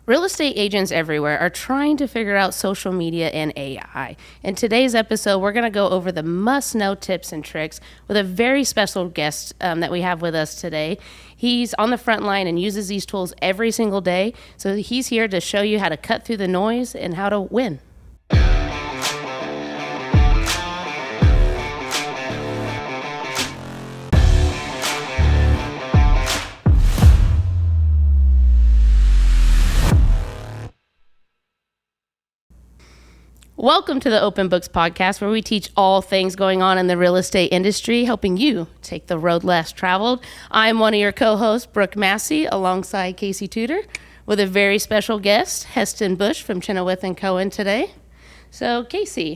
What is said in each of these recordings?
Real estate agents everywhere are trying to figure out social media and AI. In today's episode, we're going to go over the must-know tips and tricks with a very special guest that we have with us today. He's on the front line and uses these tools every single day. So he's here to show you how to cut through the noise and how to win. Welcome to the Open Books Podcast, where we teach all things going on in the real estate industry, helping you take the road less traveled. I'm one of your co-hosts, Brooke Massey, alongside Casey Tuter, with a very special guest, Heston Bush from Chenoweth & Cohen today. So, Casey,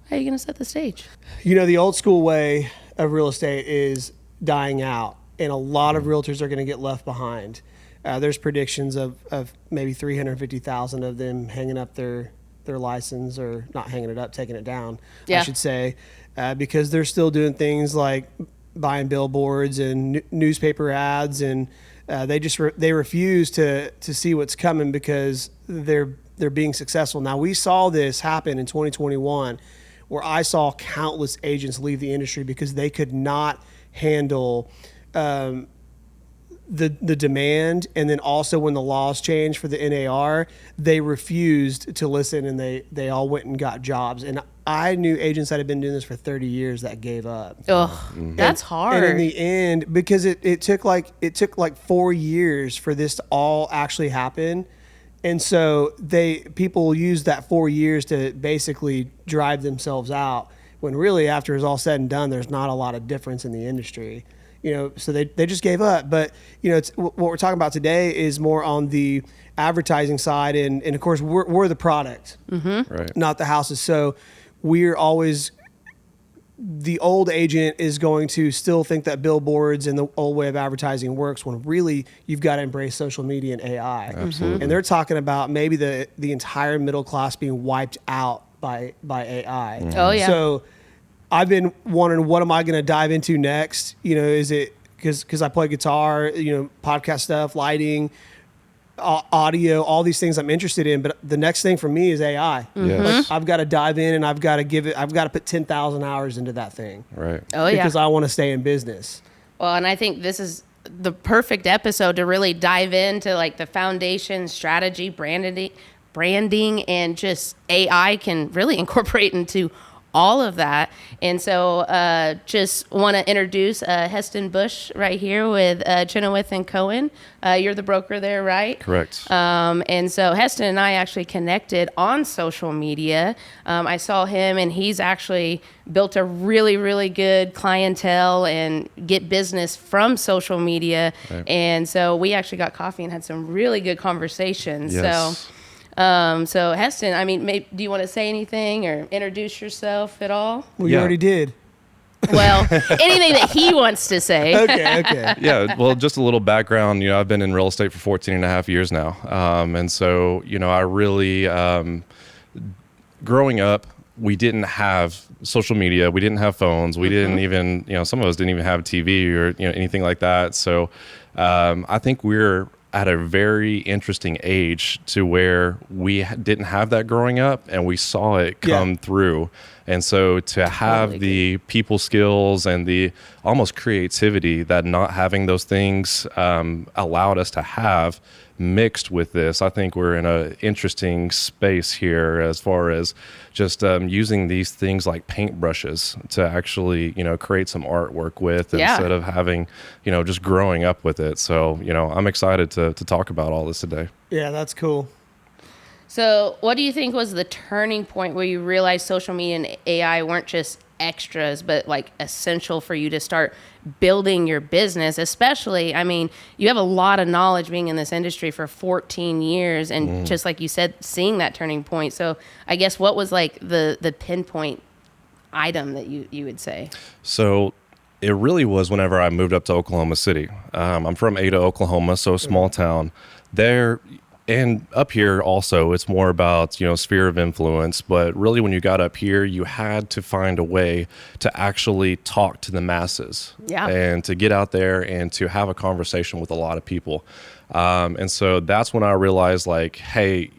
how are you going to set the stage? You know, the old school way of real estate is dying out, and a lot of realtors are going to get left behind. There's predictions of maybe 350,000 of them hanging up their license, or not hanging it up, taking it down, I should say, because they're still doing things like buying billboards and newspaper ads, and they refuse to see what's coming because they're being successful. Now, we saw this happen in 2021, where I saw countless agents leave the industry because they could not handle the demand, and then also when the laws changed for the NAR, they refused to listen, and they all went and got jobs. And I knew agents that had been doing this for 30 years that gave up. That's hard. And in the end, because it took like 4 years for this to all actually happen. And so people used that 4 years to basically drive themselves out, when really, after it's all said and done, there's not a lot of difference in the industry. You know, so they just gave up. But, you know, what we're talking about today is more on the advertising side. And of course, we're the product, right, not the houses. So we're always, the old agent is going to still think that billboards and the old way of advertising works, when really you've got to embrace social media and AI. Absolutely. And they're talking about maybe the entire middle class being wiped out by AI. Oh, yeah. So I've been wondering, what am I going to dive into next? You know, is it because I play guitar, you know, podcast stuff, lighting, audio, all these things I'm interested in. But the next thing for me is AI. Yes. Like, I've got to dive in, and I've got to put 10,000 hours into that thing. Right. Oh, yeah. Because I want to stay in business. Well, and I think this is the perfect episode to really dive into like the foundation, strategy, branding, and just AI can really incorporate into all of that. And so just want to introduce Heston Bush right here with Chenoweth & Cohen. You're the broker there, right? Correct. And so Heston and I actually connected on social media. I saw him, and he's actually built a really, really good clientele and get business from social media. Right. And so we actually got coffee and had some really good conversations. Yes. So Heston, I mean, do you want to say anything or introduce yourself at all? Well, you already did. Well, anything that he wants to say. Okay. Yeah. Well, just a little background, you know, I've been in real estate for 14 and a half years now. And so, you know, I really, growing up, we didn't have social media. We didn't have phones. We didn't even, you know, some of us didn't even have TV or, you know, anything like that. So, I think we're at a very interesting age to where we didn't have that growing up, and we saw it come through. And so to have the people skills and the almost creativity that not having those things allowed us to have mixed with this, I think we're in an interesting space here as far as just using these things like paintbrushes to actually, you know, create some artwork with instead of having, you know, just growing up with it. So, you know, I'm excited to talk about all this today. Yeah, that's cool. So what do you think was the turning point where you realized social media and AI weren't just extras, but like essential for you to start building your business? Especially, I mean, you have a lot of knowledge being in this industry for 14 years, and just like you said, seeing that turning point. So I guess what was like the pinpoint item that you would say? So it really was whenever I moved up to Oklahoma City. I'm from Ada, Oklahoma, so a small town. There, and up here also, it's more about, you know, sphere of influence. But really, when you got up here, you had to find a way to actually talk to the masses and to get out there and to have a conversation with a lot of people. And so that's when I realized, like, hey,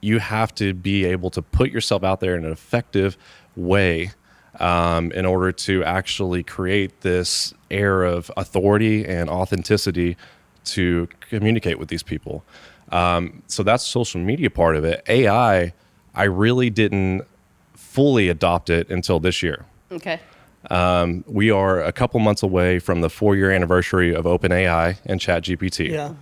you have to be able to put yourself out there in an effective way in order to actually create this air of authority and authenticity to communicate with these people. So that's the social media part of it. AI, I really didn't fully adopt it until this year. Okay. We are a couple months away from the 4-year anniversary of OpenAI and ChatGPT. Yeah.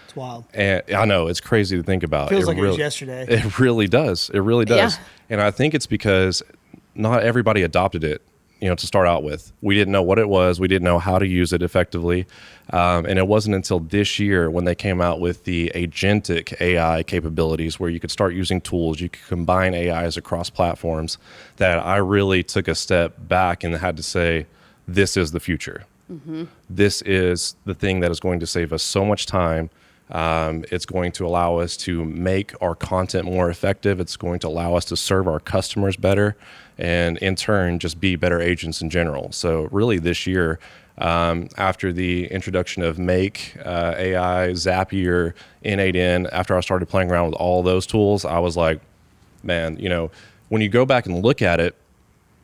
It's wild. And I know it's crazy to think about. Feels like it was yesterday. It really does. It really does. Yeah. And I think it's because not everybody adopted it, to start out with. We didn't know what it was. We didn't know how to use it effectively. And it wasn't until this year when they came out with the agentic AI capabilities where you could start using tools, you could combine AIs across platforms, that I really took a step back and had to say, this is the future. This is the thing that is going to save us so much time. It's going to allow us to make our content more effective. It's going to allow us to serve our customers better, and in turn, just be better agents in general. So really this year, after the introduction of Make, AI, Zapier, N8N, after I started playing around with all those tools, I was like, man, when you go back and look at it,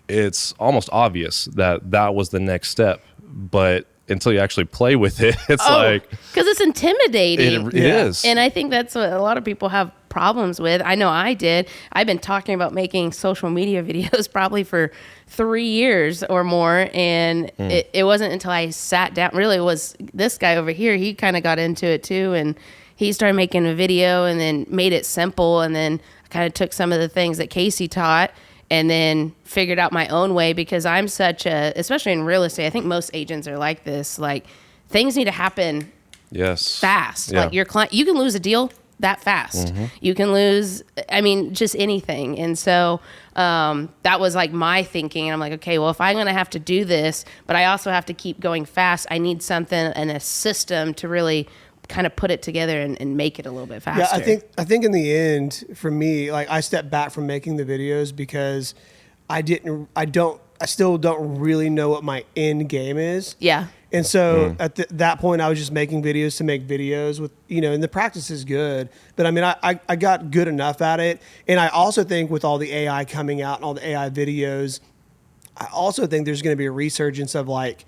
it's almost obvious that that was the next step. But until you actually play with it, it's like... Because it's intimidating. It is. And I think that's what a lot of people have problems with. I know I did. I've been talking about making social media videos probably for 3 years or more. And it wasn't until I sat down, really it was this guy over here, he kind of got into it too. And he started making a video and then made it simple. And then I kind of took some of the things that Casey taught and then figured out my own way, because I'm especially in real estate, I think most agents are like this, like things need to happen fast. Yeah. Like your client, you can lose a deal that fast. You can lose, just anything. And so that was like my thinking. And I'm like, okay, well, if I'm going to have to do this, but I also have to keep going fast, I need something and a system to really kind of put it together and make it a little bit faster. Yeah, I think in the end, for me, like I stepped back from making the videos because I still don't really know what my end game is. Yeah. And so at that point, I was just making videos to make videos with, and the practice is good. But I got good enough at it. And I also think with all the AI coming out and all the AI videos, I also think there's going to be a resurgence of like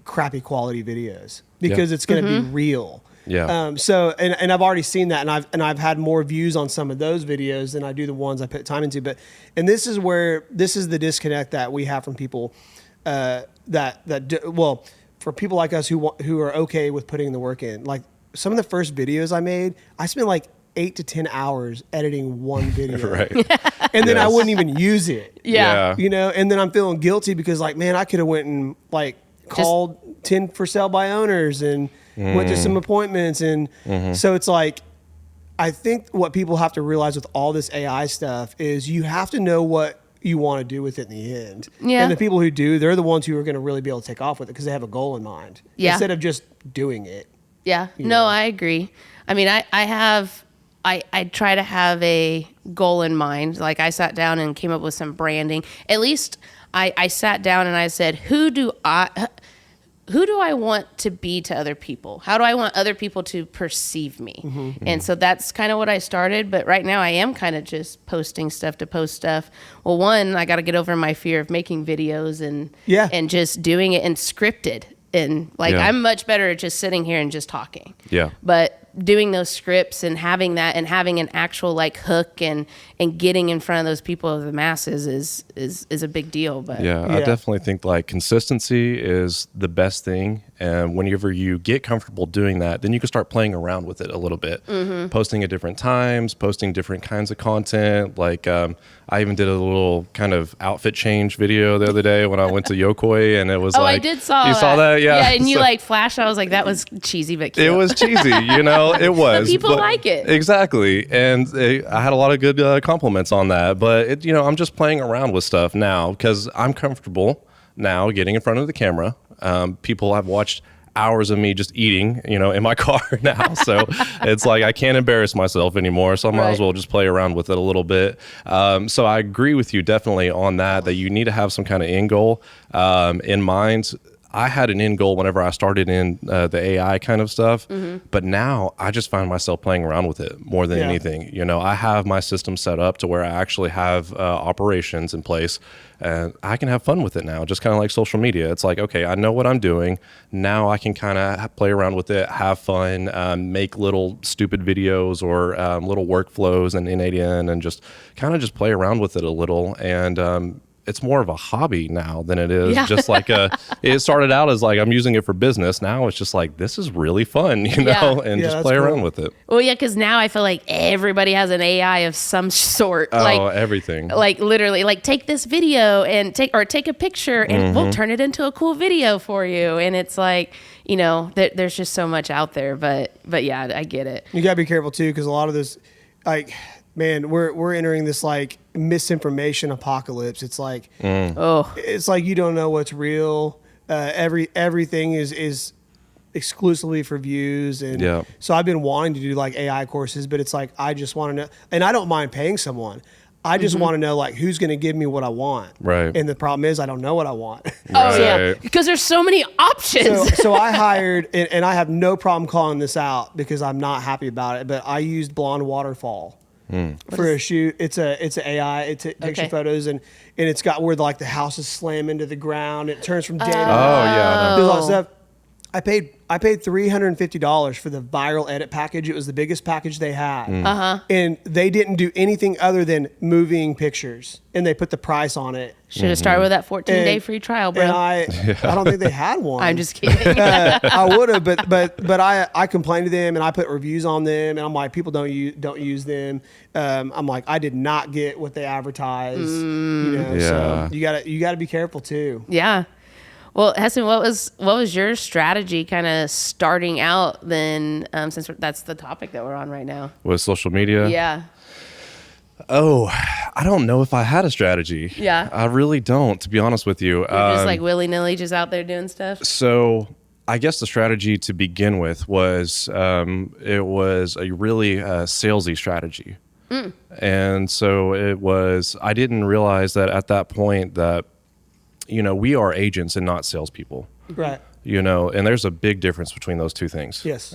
crappy quality videos, because it's going to be real. Yeah. So I've already seen that, and I've had more views on some of those videos than I do the ones I put time into. And this is the disconnect that we have from people, for people like us who are okay with putting the work in. Like some of the first videos I made, I spent like 8 to 10 hours editing one video. Right. And then I wouldn't even use it. Yeah. And then I'm feeling guilty because like, man, I could have went and like called 10 for sale by owners and went to some appointments. And so it's like, I think what people have to realize with all this AI stuff is you have to know what you want to do with it in the end. Yeah. And the people who do, they're the ones who are going to really be able to take off with it because they have a goal in mind. Yeah. Instead of just doing it. Yeah. No, I agree. I try to have a goal in mind. Like I sat down and came up with some branding. At least I sat down and I said, who do I want to be to other people? How do I want other people to perceive me? And so that's kind of what I started. But right now I am kind of just posting stuff to post stuff. Well, one, I got to get over my fear of making videos and just doing it and scripted. And I'm much better at just sitting here and just talking. Yeah. But doing those scripts and having that and having an actual like hook and getting in front of those people of the masses is a big deal. But I definitely think like consistency is the best thing. And whenever you get comfortable doing that, then you can start playing around with it a little bit, posting at different times, posting different kinds of content. Like I even did a little kind of outfit change video the other day when I went to Yokoi, and it was I did saw you that. saw that? Yeah. Yeah, and you like flashed. I was like, that was cheesy but cute. It was cheesy, it was. But people like it. Exactly. And I had a lot of good compliments on that. But, I'm just playing around with stuff now because I'm comfortable now getting in front of the camera. People have watched hours of me just eating, in my car now. So it's like I can't embarrass myself anymore. So I might as well just play around with it a little bit. So I agree with you definitely on that you need to have some kind of end goal in mind. I had an end goal whenever I started in the AI kind of stuff, but now I just find myself playing around with it more than anything. You know, I have my system set up to where I actually have operations in place, and I can have fun with it now, just kind of like social media. It's like, okay, I know what I'm doing. Now I can kind of play around with it, have fun, make little stupid videos or little workflows in N8N and just kind of just play around with it a little. And it's more of a hobby now than it is just like it started out as like I'm using it for business. Now it's just like, this is really fun, you know, and just play around with it. Well, yeah, because now I feel like everybody has an AI of some sort. Oh, like, everything. Like literally, like take this video and take a picture and we'll turn it into a cool video for you. And it's like, you know, there's just so much out there. But yeah, I get it. You gotta be careful too, because a lot of this, like, man, we're entering this like misinformation apocalypse. It's like, it's like you don't know what's real. Everything is exclusively for views, and so I've been wanting to do like AI courses, but it's like I just want to know, and I don't mind paying someone. I just want to know like who's going to give me what I want. Right. And the problem is I don't know what I want. Oh yeah, because there's so many options. So I hired, and I have no problem calling this out because I'm not happy about it, but I used Blonde Waterfall. For a shoot. It's an AI. It takes your photos, and it's got where like the houses slam into the ground. It turns from day to night. Oh yeah. Does all that stuff. I paid $350 for the viral edit package. It was the biggest package they had. And they didn't do anything other than moving pictures, and they put the price on it. Should have started with that 14-day free trial, bro. And I don't think they had one. I'm just kidding. I would have, but I complained to them, and I put reviews on them, and I'm like, people don't use them. I'm like, I did not get what they advertise. You know, so you gotta be careful too. Yeah. Well, Heston, what was your strategy kind of starting out then, since that's the topic that we're on right now? With social media? Yeah. Oh, I don't know if I had a strategy. Yeah. I really don't, to be honest with you. You're just like willy-nilly just out there doing stuff? So I guess the strategy to begin with was it was a really salesy strategy. And so I didn't realize that at that point that, you know, we are agents and not salespeople. Right. You know, and there's a big difference between those two things. Yes.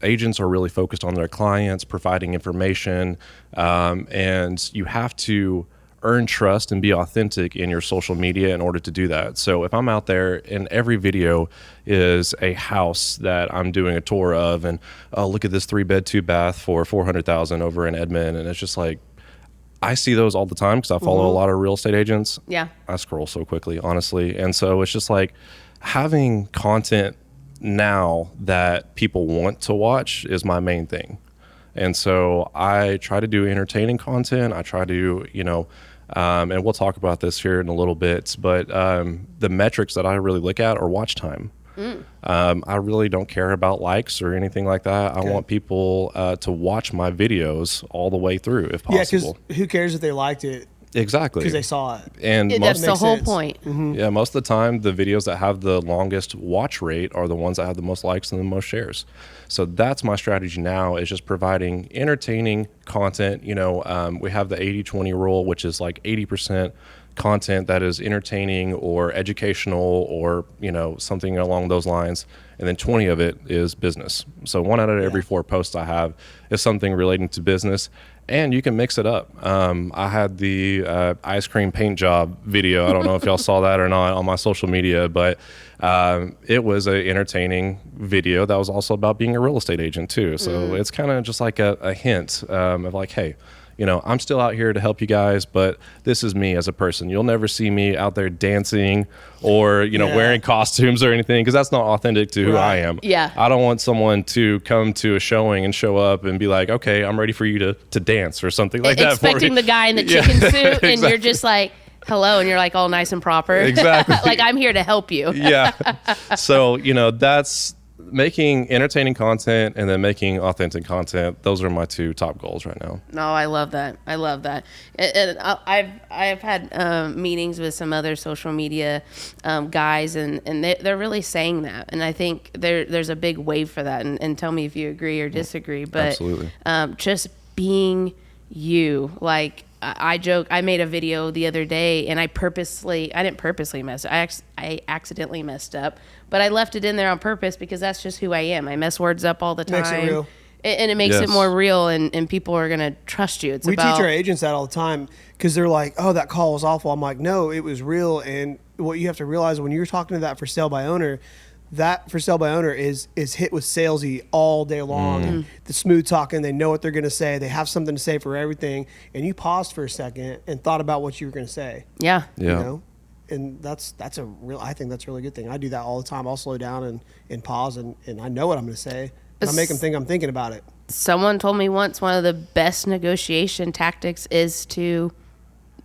Agents are really focused on their clients, providing information, and you have to earn trust and be authentic in your social media in order to do that. So if I'm out there and every video is a house that I'm doing a tour of, and oh, look at this 3-bed 2-bath for $400,000 over in Edmond, and it's just like, I see those all the time because I follow a lot of real estate agents. Yeah. I scroll so quickly, honestly. And so it's just like having content now that people want to watch is my main thing. And so I try to do entertaining content. I try to, you know, and we'll talk about this here in a little bit, but the metrics that I really look at are watch time. I really don't care about likes or anything like that. I want people to watch my videos all the way through if possible. Yeah, because who cares if they liked it? Exactly. Because they saw it. And that's the whole sense. point. Yeah, most of the time, the videos that have the longest watch rate are the ones that have the most likes and the most shares. So that's my strategy now, is just providing entertaining content. You know, we have the 80-20 rule, which is like 80% content that is entertaining or educational or, you know, something along those lines. And then 20 of it is business. So 1 out of every 4 posts I have is something relating to business. And you can mix it up. I had the ice cream paint job video. I don't know if y'all saw that or not on my social media, but it was an entertaining video that was also about being a real estate agent too. So it's kind of just like a hint of like, hey, you know, I'm still out here to help you guys, but this is me as a person. You'll never see me out there dancing or, you know, wearing costumes or anything, because that's not authentic to who I am. Yeah. I don't want someone to come to a showing and show up and be like, okay, I'm ready for you to dance or something like that. Expecting the guy in the chicken suit, and you're just like, hello, and you're like all nice and proper. Exactly. Like, I'm here to help you. Yeah. So, you know, that's making entertaining content and then making authentic content. Those are my 2 top goals right now. No, I love that. I love that. And I've had meetings with some other social media guys, and they're really saying that. And I think there's a big wave for that. And tell me if you agree or disagree. But absolutely. Just being you, like, I joke. I made a video the other day, and I didn't purposely mess up. I accidentally messed up, but I left it in there on purpose because that's just who I am. I mess words up all the time. Makes it real. And it makes Yes. it more real, and people are going to trust you. We teach our agents that all the time because they're like, oh, that call was awful. I'm like, no, it was real. And what you have to realize when you're talking to that for sale by owner, that for sale by owner is hit with salesy all day long. And the smooth talking, they know what they're going to say. They have something to say for everything. And you paused for a second and thought about what you were going to say. Yeah. Yeah. You know? And I think that's a really good thing. I do that all the time. I'll slow down and pause and I know what I'm going to say. I make them think I'm thinking about it. Someone told me once one of the best negotiation tactics is to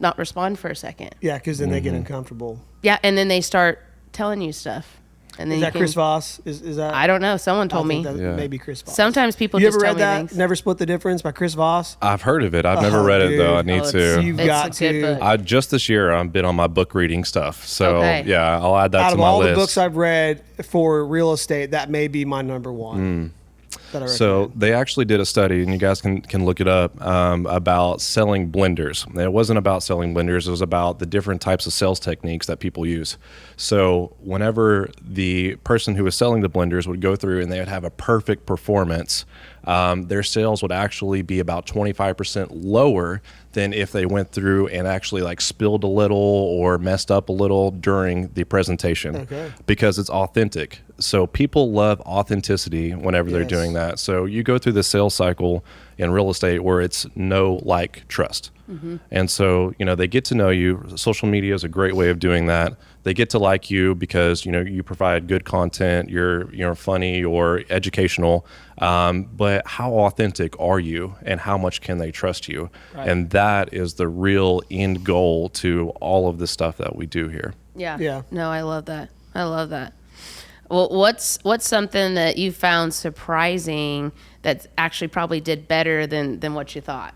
not respond for a second. Yeah, because then they get uncomfortable. Yeah, and then they start telling you stuff. And then Is that Chris Voss? Is that? I don't know. Someone told I think me. that may be Chris Voss. Sometimes people You just ever tell read me that? things. Never Split the Difference by Chris Voss? I've heard of it. I've never read it though. I dude. need to. You've It's got a good to. book. I just this year I've been on my book reading stuff. So Okay. yeah, I'll add that Out to of my all list. the books I've read for real estate, that may be my number one. That I So recommend. they actually did a study, and you guys can look it up, about selling blenders. And it wasn't about selling blenders. It was about the different types of sales techniques that people use. So whenever the person who was selling the blenders would go through and they would have a perfect performance, their sales would actually be about 25% lower than if they went through and actually like spilled a little or messed up a little during the presentation. Okay. Because it's authentic. So people love authenticity whenever they're Yes. doing that. So you go through the sales cycle in real estate where it's know, like, trust. And so, they get to know you. Social media is a great way of doing that. They get to like you because, you provide good content, you're funny or educational. But how authentic are you and how much can they trust you? Right. And that is the real end goal to all of the stuff that we do here. Yeah. Yeah. No, I love that. I love that. Well, what's something that you found surprising that actually probably did better than what you thought?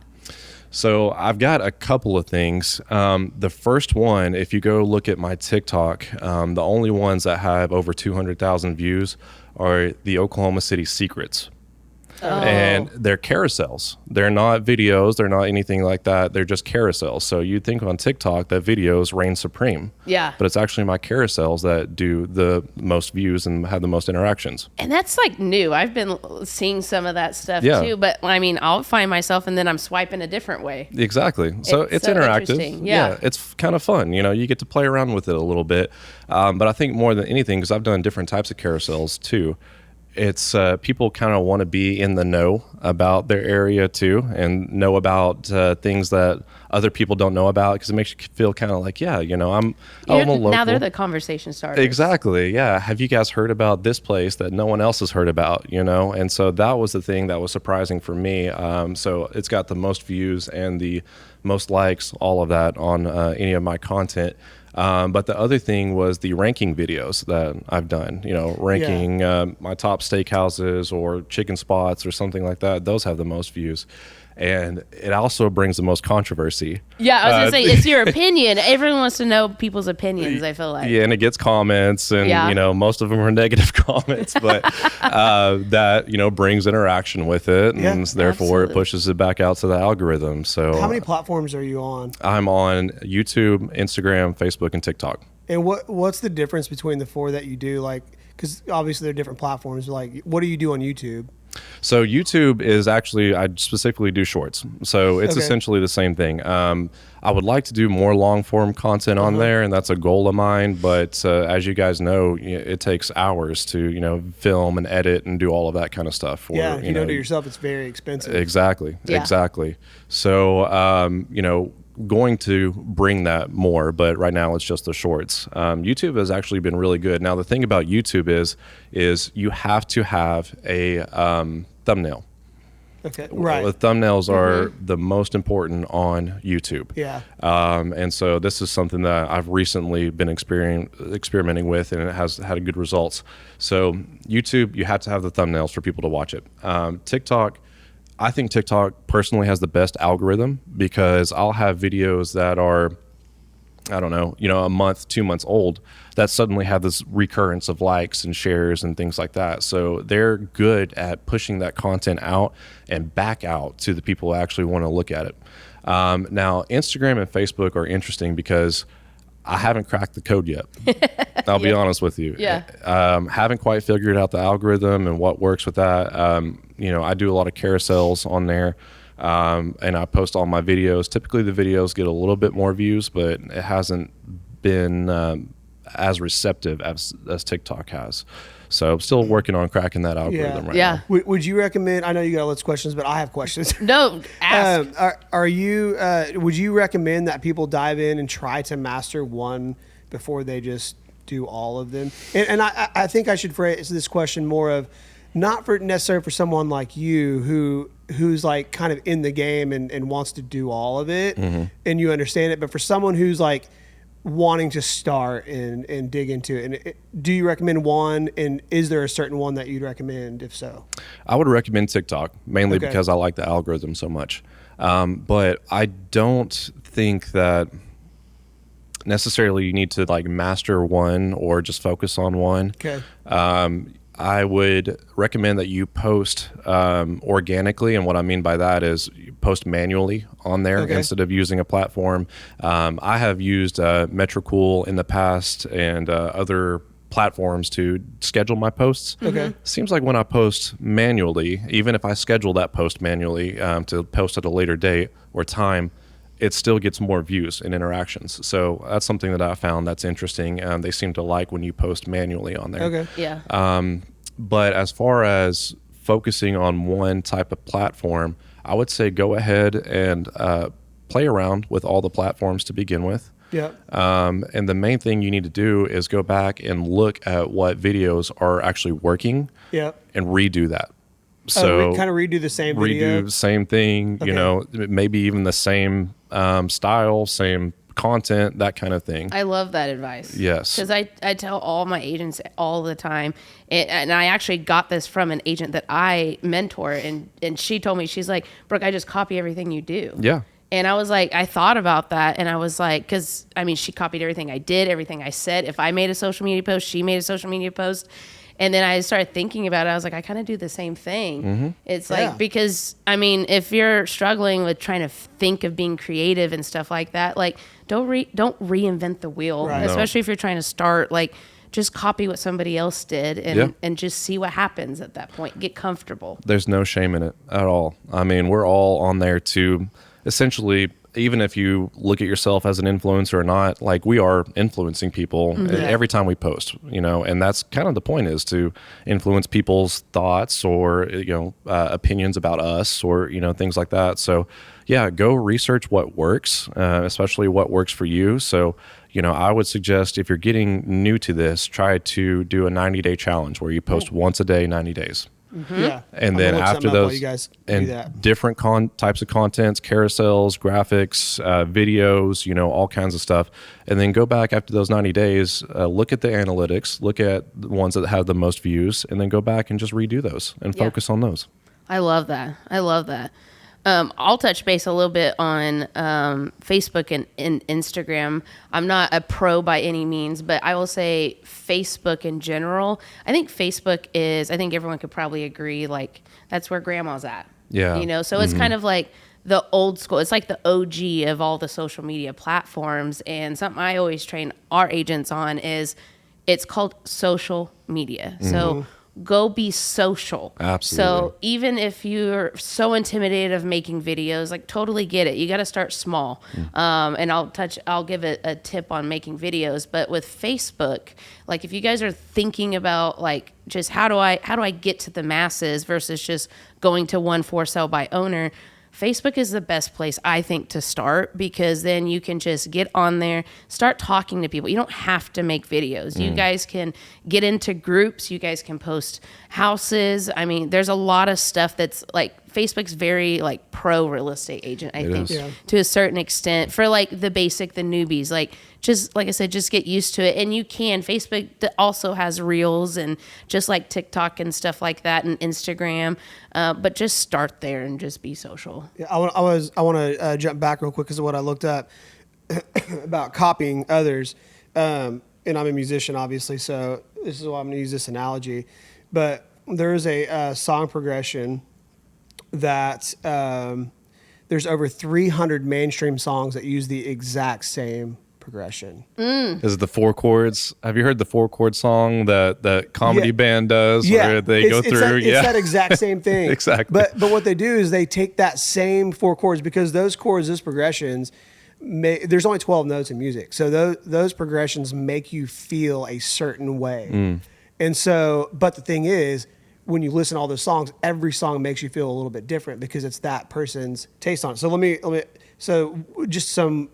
So I've got a couple of things. The first one, if you go look at my TikTok, the only ones that have over 200,000 views are the Oklahoma City secrets. And they're carousels. They're not videos. They're not anything like that. They're just carousels. So you'd think on TikTok that videos reign supreme. Yeah. But it's actually my carousels that do the most views and have the most interactions. And that's like new. I've been seeing some of that stuff Yeah. too. But I mean, I'll find myself and then I'm swiping a different way. Exactly. So It's it's so interactive. interesting. Yeah. It's kind of fun. You get to play around with it a little bit. But I think more than anything, because I've done different types of carousels too, it's people kind of want to be in the know about their area too and know about things that other people don't know about, because it makes you feel kind of like, I'm a local. Now they're the conversation starters. Exactly. Yeah. Have you guys heard about this place that no one else has heard about, And so that was the thing that was surprising for me. So it's got the most views and the most likes, all of that on any of my content. But the other thing was the ranking videos that I've done, ranking my top steakhouses or chicken spots or something like that. Those have the most views. And it also brings the most controversy. Yeah, I was going to say, it's your opinion. Everyone wants to know people's opinions, I feel like. Yeah, and it gets comments, and most of them are negative comments, but that brings interaction with it, and Yeah, therefore absolutely. it pushes it back out to the algorithm. So How many platforms are you on? I'm on YouTube, Instagram, Facebook, and TikTok. And what's the difference between the four that you do? Like, because obviously they're different platforms. Like, what do you do on YouTube? So YouTube is actually, I specifically do shorts. So it's Okay. essentially the same thing. I would like to do more long form content on there, and that's a goal of mine. But as you guys know, it takes hours to, film and edit and do all of that kind of stuff. Yeah, if you don't do it yourself, it's very expensive. Exactly. Yeah. Exactly. So, going to bring that more, but right now it's just the shorts. YouTube has actually been really good. Now, the thing about YouTube is you have to have a thumbnail. Okay, right. The thumbnails are the most important on YouTube. Yeah. And so this is something that I've recently been experimenting with, and it has had good results. So YouTube, you have to have the thumbnails for people to watch it. TikTok, I think TikTok personally has the best algorithm, because I'll have videos that are I don't know, a month, 2 months old, that suddenly have this recurrence of likes and shares and things like that. So they're good at pushing that content out and back out to the people who actually want to look at it. Now, Instagram and Facebook are interesting because I haven't cracked the code yet. I'll be honest with you. Yeah. Haven't quite figured out the algorithm and what works with that. I do a lot of carousels on there. And I post all my videos. Typically the videos get a little bit more views, but it hasn't been as receptive as TikTok has. So I'm still working on cracking that algorithm right now. Would you recommend, I know you got lots of questions, but I have questions. No, ask. Would you recommend that people dive in and try to master one before they just do all of them? And I think I should phrase this question more of, not for necessarily for someone like you who's like kind of in the game and wants to do all of it, and you understand it, but for someone who's like wanting to start and dig into it, do you recommend one, and is there a certain one that you'd recommend if so? I would recommend TikTok mainly because I like the algorithm so much, but I don't think that necessarily you need to like master one or just focus on one. I would recommend that you post organically, and what I mean by that is you post manually on there instead of using a platform. I have used Metricool in the past and other platforms to schedule my posts. Seems like when I post manually, even if I schedule that post manually to post at a later date or time, it still gets more views and interactions. So that's something that I found that's interesting. They seem to like when you post manually on there. But as far as focusing on one type of platform, I would say go ahead and play around with all the platforms to begin with. And the main thing you need to do is go back and look at what videos are actually working and redo that. So kind of redo the same video? Redo the same thing, maybe even the same style, same content, that kind of thing. I love that advice. Yes. Because I tell all my agents all the time, and I actually got this from an agent that I mentor, and she told me, she's like, Brooke, I just copy everything you do. Yeah. And I was like, I thought about that, and I was like, because, I mean, she copied everything I did, everything I said. If I made a social media post, she made a social media post. And then I started thinking about it. I was like, I kind of do the same thing. It's like, because, I mean, if you're struggling with trying to think of being creative and stuff like that, like, don't reinvent the wheel, especially if you're trying to start, like, just copy what somebody else did and just see what happens at that point. Get comfortable. There's no shame in it at all. I mean, we're all on there to essentially, even if you look at yourself as an influencer or not, like we are influencing people every time we post, and that's kind of the point, is to influence people's thoughts or, opinions about us or, things like that. So yeah, go research what works, especially what works for you. So, I would suggest if you're getting new to this, try to do a 90-day challenge where you post once a day, 90 days. And then after those, you guys and different types of contents, carousels, graphics, videos, all kinds of stuff. And then go back after those 90 days, look at the analytics, look at the ones that have the most views, and then go back and just redo those and focus on those. I love that. I'll touch base a little bit on Facebook and Instagram. I'm not a pro by any means, but I will say Facebook in general. I think Facebook is, I think everyone could probably agree, like, that's where grandma's at. Yeah. So it's kind of like the old school. It's like the OG of all the social media platforms. And something I always train our agents on is it's called social media. So go be social. Absolutely. So even if you're so intimidated of making videos, like, totally get it. You got to start small. And I'll give a tip on making videos. But with Facebook, like, if you guys are thinking about, like, just how do I get to the masses versus just going to one for sale by owner, Facebook is the best place, I think, to start, because then you can just get on there, start talking to people. You don't have to make videos. You guys can get into groups. You guys can post houses. I mean, there's a lot of stuff that's like, Facebook's very like pro real estate agent, I think, to a certain extent, for like the newbies. Like, just like I said, just get used to it. And you can, Facebook also has reels and just like TikTok and stuff like that, and Instagram, but just start there and just be social. I want to jump back real quick because of what I looked up. about copying others. And I'm a musician, obviously, so this is why I'm going to use this analogy. But there is a song progression that there's over 300 mainstream songs that use the exact same progression. Is it the 4 chords? Have you heard the 4 chord song that comedy band does? Yeah, where they go through. It's that exact same thing. Exactly. But what they do is they take that same 4 chords, because those chords, those progressions, there's only 12 notes in music, so those progressions make you feel a certain way. And so, but the thing is, when you listen to all those songs, every song makes you feel a little bit different because it's that person's taste on it. So just some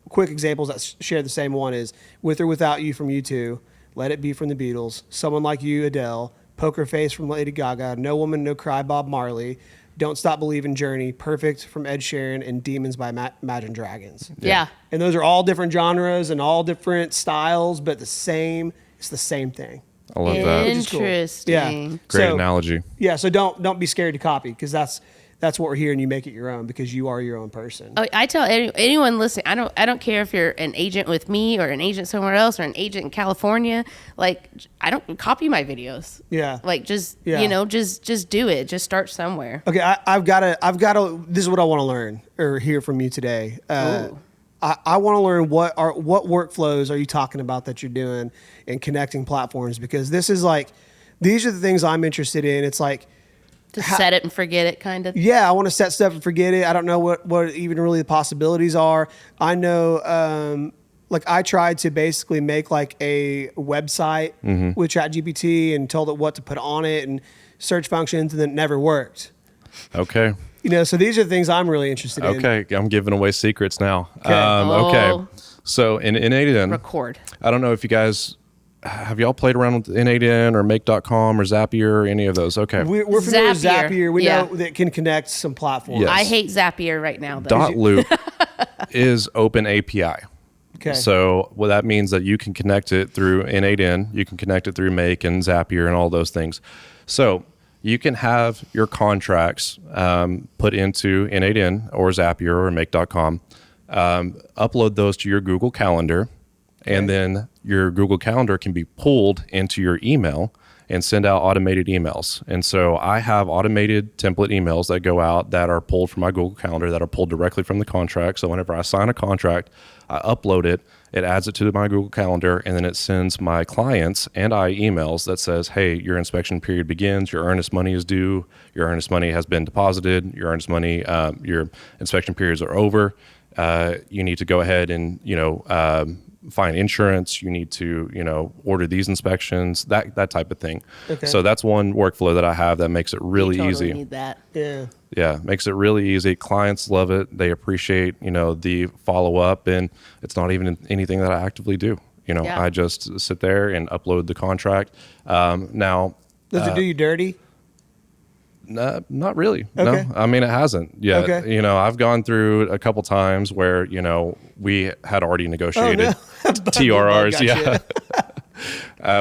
quick examples that share the same one is With or Without You from U2, Let It Be from the Beatles, Someone Like You, Adele, Poker Face from Lady Gaga, No Woman, No Cry, Bob Marley, Don't Stop Believing, Journey, Perfect from Ed Sheeran, and Demons by Imagine Dragons. Yeah. And those are all different genres and all different styles, but it's the same thing. I love that. Interesting. Yeah. Great analogy. Yeah, so don't be scared to copy, because that's what we're hearing. You make it your own because you are your own person. Oh, I tell anyone listening, I don't care if you're an agent with me or an agent somewhere else or an agent in California. Like, I don't copy my videos. Yeah. Like, just Yeah. just do it. Just start somewhere. Okay, I've got to. This is what I want to learn or hear from you today. I want to learn what workflows are you talking about that you're doing in connecting platforms, because these are the things I'm interested in. It's like, To set it and forget it, kind of. yeah, I want to set stuff and forget it. I don't know what even really the possibilities are. I know, I tried to basically make like a website with ChatGPT and told it what to put on it and search functions, and then it never worked. Okay. So these are the things I'm really interested in. Okay. I'm giving away secrets now. Okay. Okay. So in N8N, Record. I don't know if you guys, have y'all played around with N8N or Make.com or Zapier or any of those? Okay. We're familiar with Zapier. Zapier. We Yeah. know that can connect some platforms. Yes. I hate Zapier right now, though. Loop is open API. Okay. So that means that you can connect it through N8N, you can connect it through Make and Zapier and all those things. So you can have your contracts put into N8N or Zapier or Make.com, upload those to your Google Calendar, and then your Google Calendar can be pulled into your email and send out automated emails. And so I have automated template emails that go out that are pulled from my Google Calendar, that are pulled directly from the contract. So whenever I sign a contract, I upload it, it adds it to my Google Calendar, and then it sends my clients and I emails that says, hey, your inspection period begins, your earnest money is due, your earnest money has been deposited, your earnest money, your inspection periods are over. You need to go ahead and, find insurance, you need to, order these inspections, that type of thing. Okay. So that's one workflow that I have that makes it really You totally easy. need that. Yeah. Yeah, makes it really easy. Clients love it. They appreciate, the follow up, and it's not even anything that I actively do. Yeah. I just sit there and upload the contract. Now, Does it do you dirty? not really. Okay. No, I mean, it hasn't yet. Okay. I've gone through a couple times where, we had already negotiated TRRs. Yeah.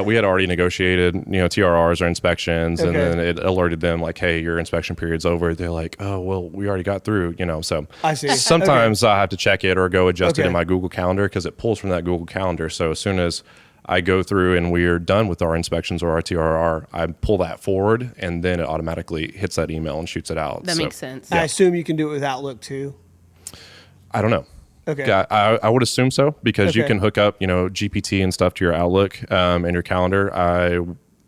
We had already negotiated, TRRs or inspections, and Okay. then it alerted them like, hey, your inspection period's over. They're like, oh, well, we already got through, so I see. sometimes I have to check it or go adjust it Okay. in my Google Calendar, because it pulls from that Google Calendar. So as soon as I go through and we're done with our inspections or our TRR, I pull that forward, and then it automatically hits that email and shoots it out. That So, makes sense. I assume you can do it with Outlook too. I don't know. Okay. Yeah, I would assume so, because you Okay. can hook up, GPT and stuff to your Outlook and your calendar.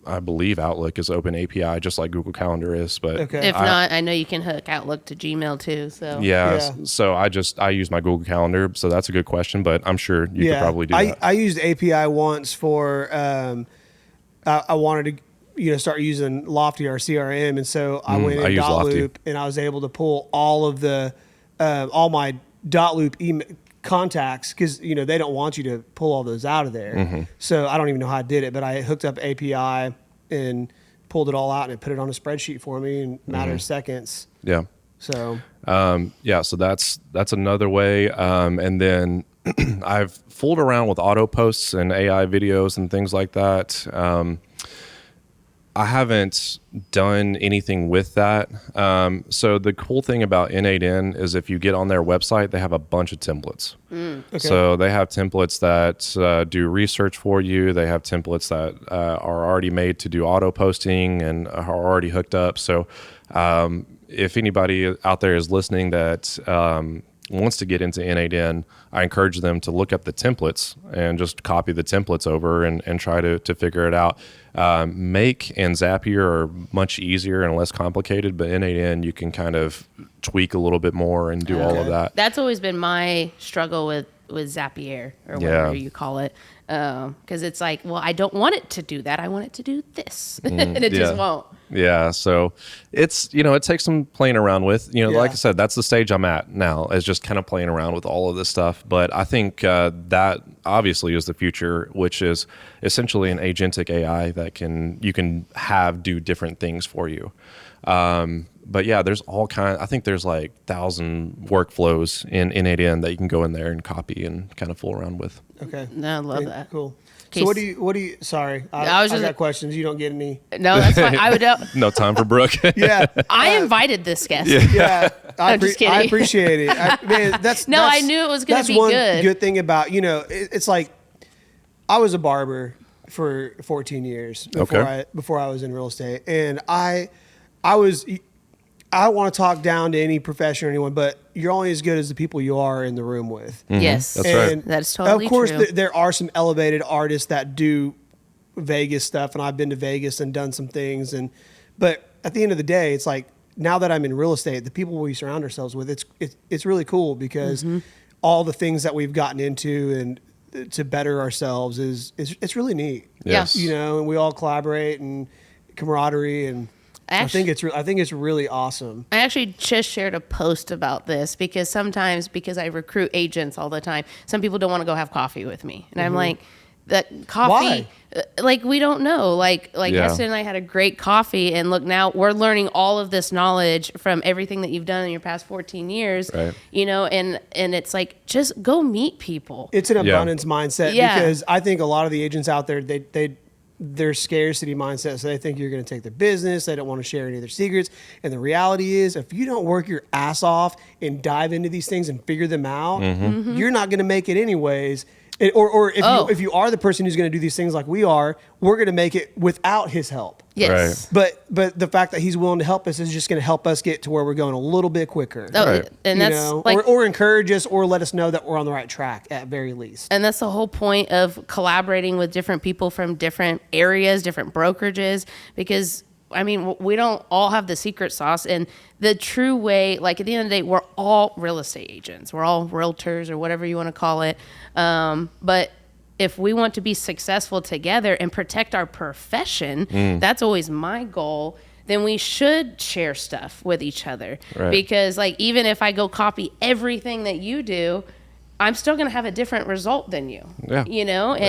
I believe Outlook is open API, just like Google Calendar is. But Okay. If not, I know you can hook Outlook to Gmail too. So yeah, Yeah. so I use my Google Calendar. So that's a good question, but I'm sure you could probably do that. I used API once for I wanted to start using Lofty, our CRM, and so I went I in use Lofty. Dotloop, and I was able to pull all of the all my Dotloop email contacts, because they don't want you to pull all those out of there. Mm-hmm. So I don't even know how I did it, but I hooked up API and pulled it all out, and it put it on a spreadsheet for me in a matter of seconds. Yeah. So So that's another way. And then I've fooled around with auto posts and AI videos and things like that. I haven't done anything with that. So the cool thing about N8N is if you get on their website, they have a bunch of templates. Okay. So they have templates that do research for you. They have templates that are already made to do auto posting and are already hooked up. So if anybody out there is listening that wants to get into N8N, I encourage them to look up the templates and just copy the templates over and try to figure it out. Make and Zapier are much easier and less complicated, but N8N you can kind of tweak a little bit more and do all of that. That's always been my struggle with Zapier or whatever you call it. Because it's like, well, I don't want it to do that. I want it to do this. And it just won't. Yeah. So it's, it takes some playing around with, like I said, that's the stage I'm at now, is just kind of playing around with all of this stuff. But I think that obviously is the future, which is essentially an agentic AI that you can have do different things for you. But yeah, there's all I think there's like 1,000 workflows in N8N that you can go in there and copy and kind of fool around with. Okay. No, I love that. Cool. So what do you, sorry, I got questions. You don't get any. No, that's fine. I would. No time for Brooke. Yeah. I invited this guest. Yeah. I'm just kidding. I appreciate it. I knew it was going to be good. That's one good thing about, it's like, I was a barber for 14 years before I was in real estate. And I don't want to talk down to any profession or anyone, but you're only as good as the people you are in the room with. Mm-hmm. Yes. That's right. That's totally true. Of course, true. There are some elevated artists that do Vegas stuff, and I've been to Vegas and done some things. But at the end of the day, it's like, now that I'm in real estate, the people we surround ourselves with, it's really cool because all the things that we've gotten into and to better ourselves it's really neat. Yes. And we all collaborate and camaraderie and. I think it's really awesome. I actually just shared a post about this because I recruit agents all the time, some people don't want to go have coffee with me. And I'm like, that coffee, like, we don't know. Like Heston and I had a great coffee, and look, now we're learning all of this knowledge from everything that you've done in your past 14 years, right. And it's like, just go meet people. It's an abundance mindset because I think a lot of the agents out there, their scarcity mindset, so they think you're going to take their business. They don't want to share any of their secrets. And the reality is, if you don't work your ass off and dive into these things and figure them out, you're not going to make it anyways. Or if you are the person who's going to do these things like we are, we're going to make it without his help. Yes. Right. But the fact that he's willing to help us is just going to help us get to where we're going a little bit quicker. Right. And that's or encourage us or let us know that we're on the right track at very least. And that's the whole point of collaborating with different people from different areas, different brokerages, because we don't all have the secret sauce. And the true way, like, at the end of the day, we're all real estate agents. We're all realtors or whatever you want to call it. But if we want to be successful together and protect our profession, that's always my goal, then we should share stuff with each other. Right. Because, like, even if I go copy everything that you do, I'm still going to have a different result than you, and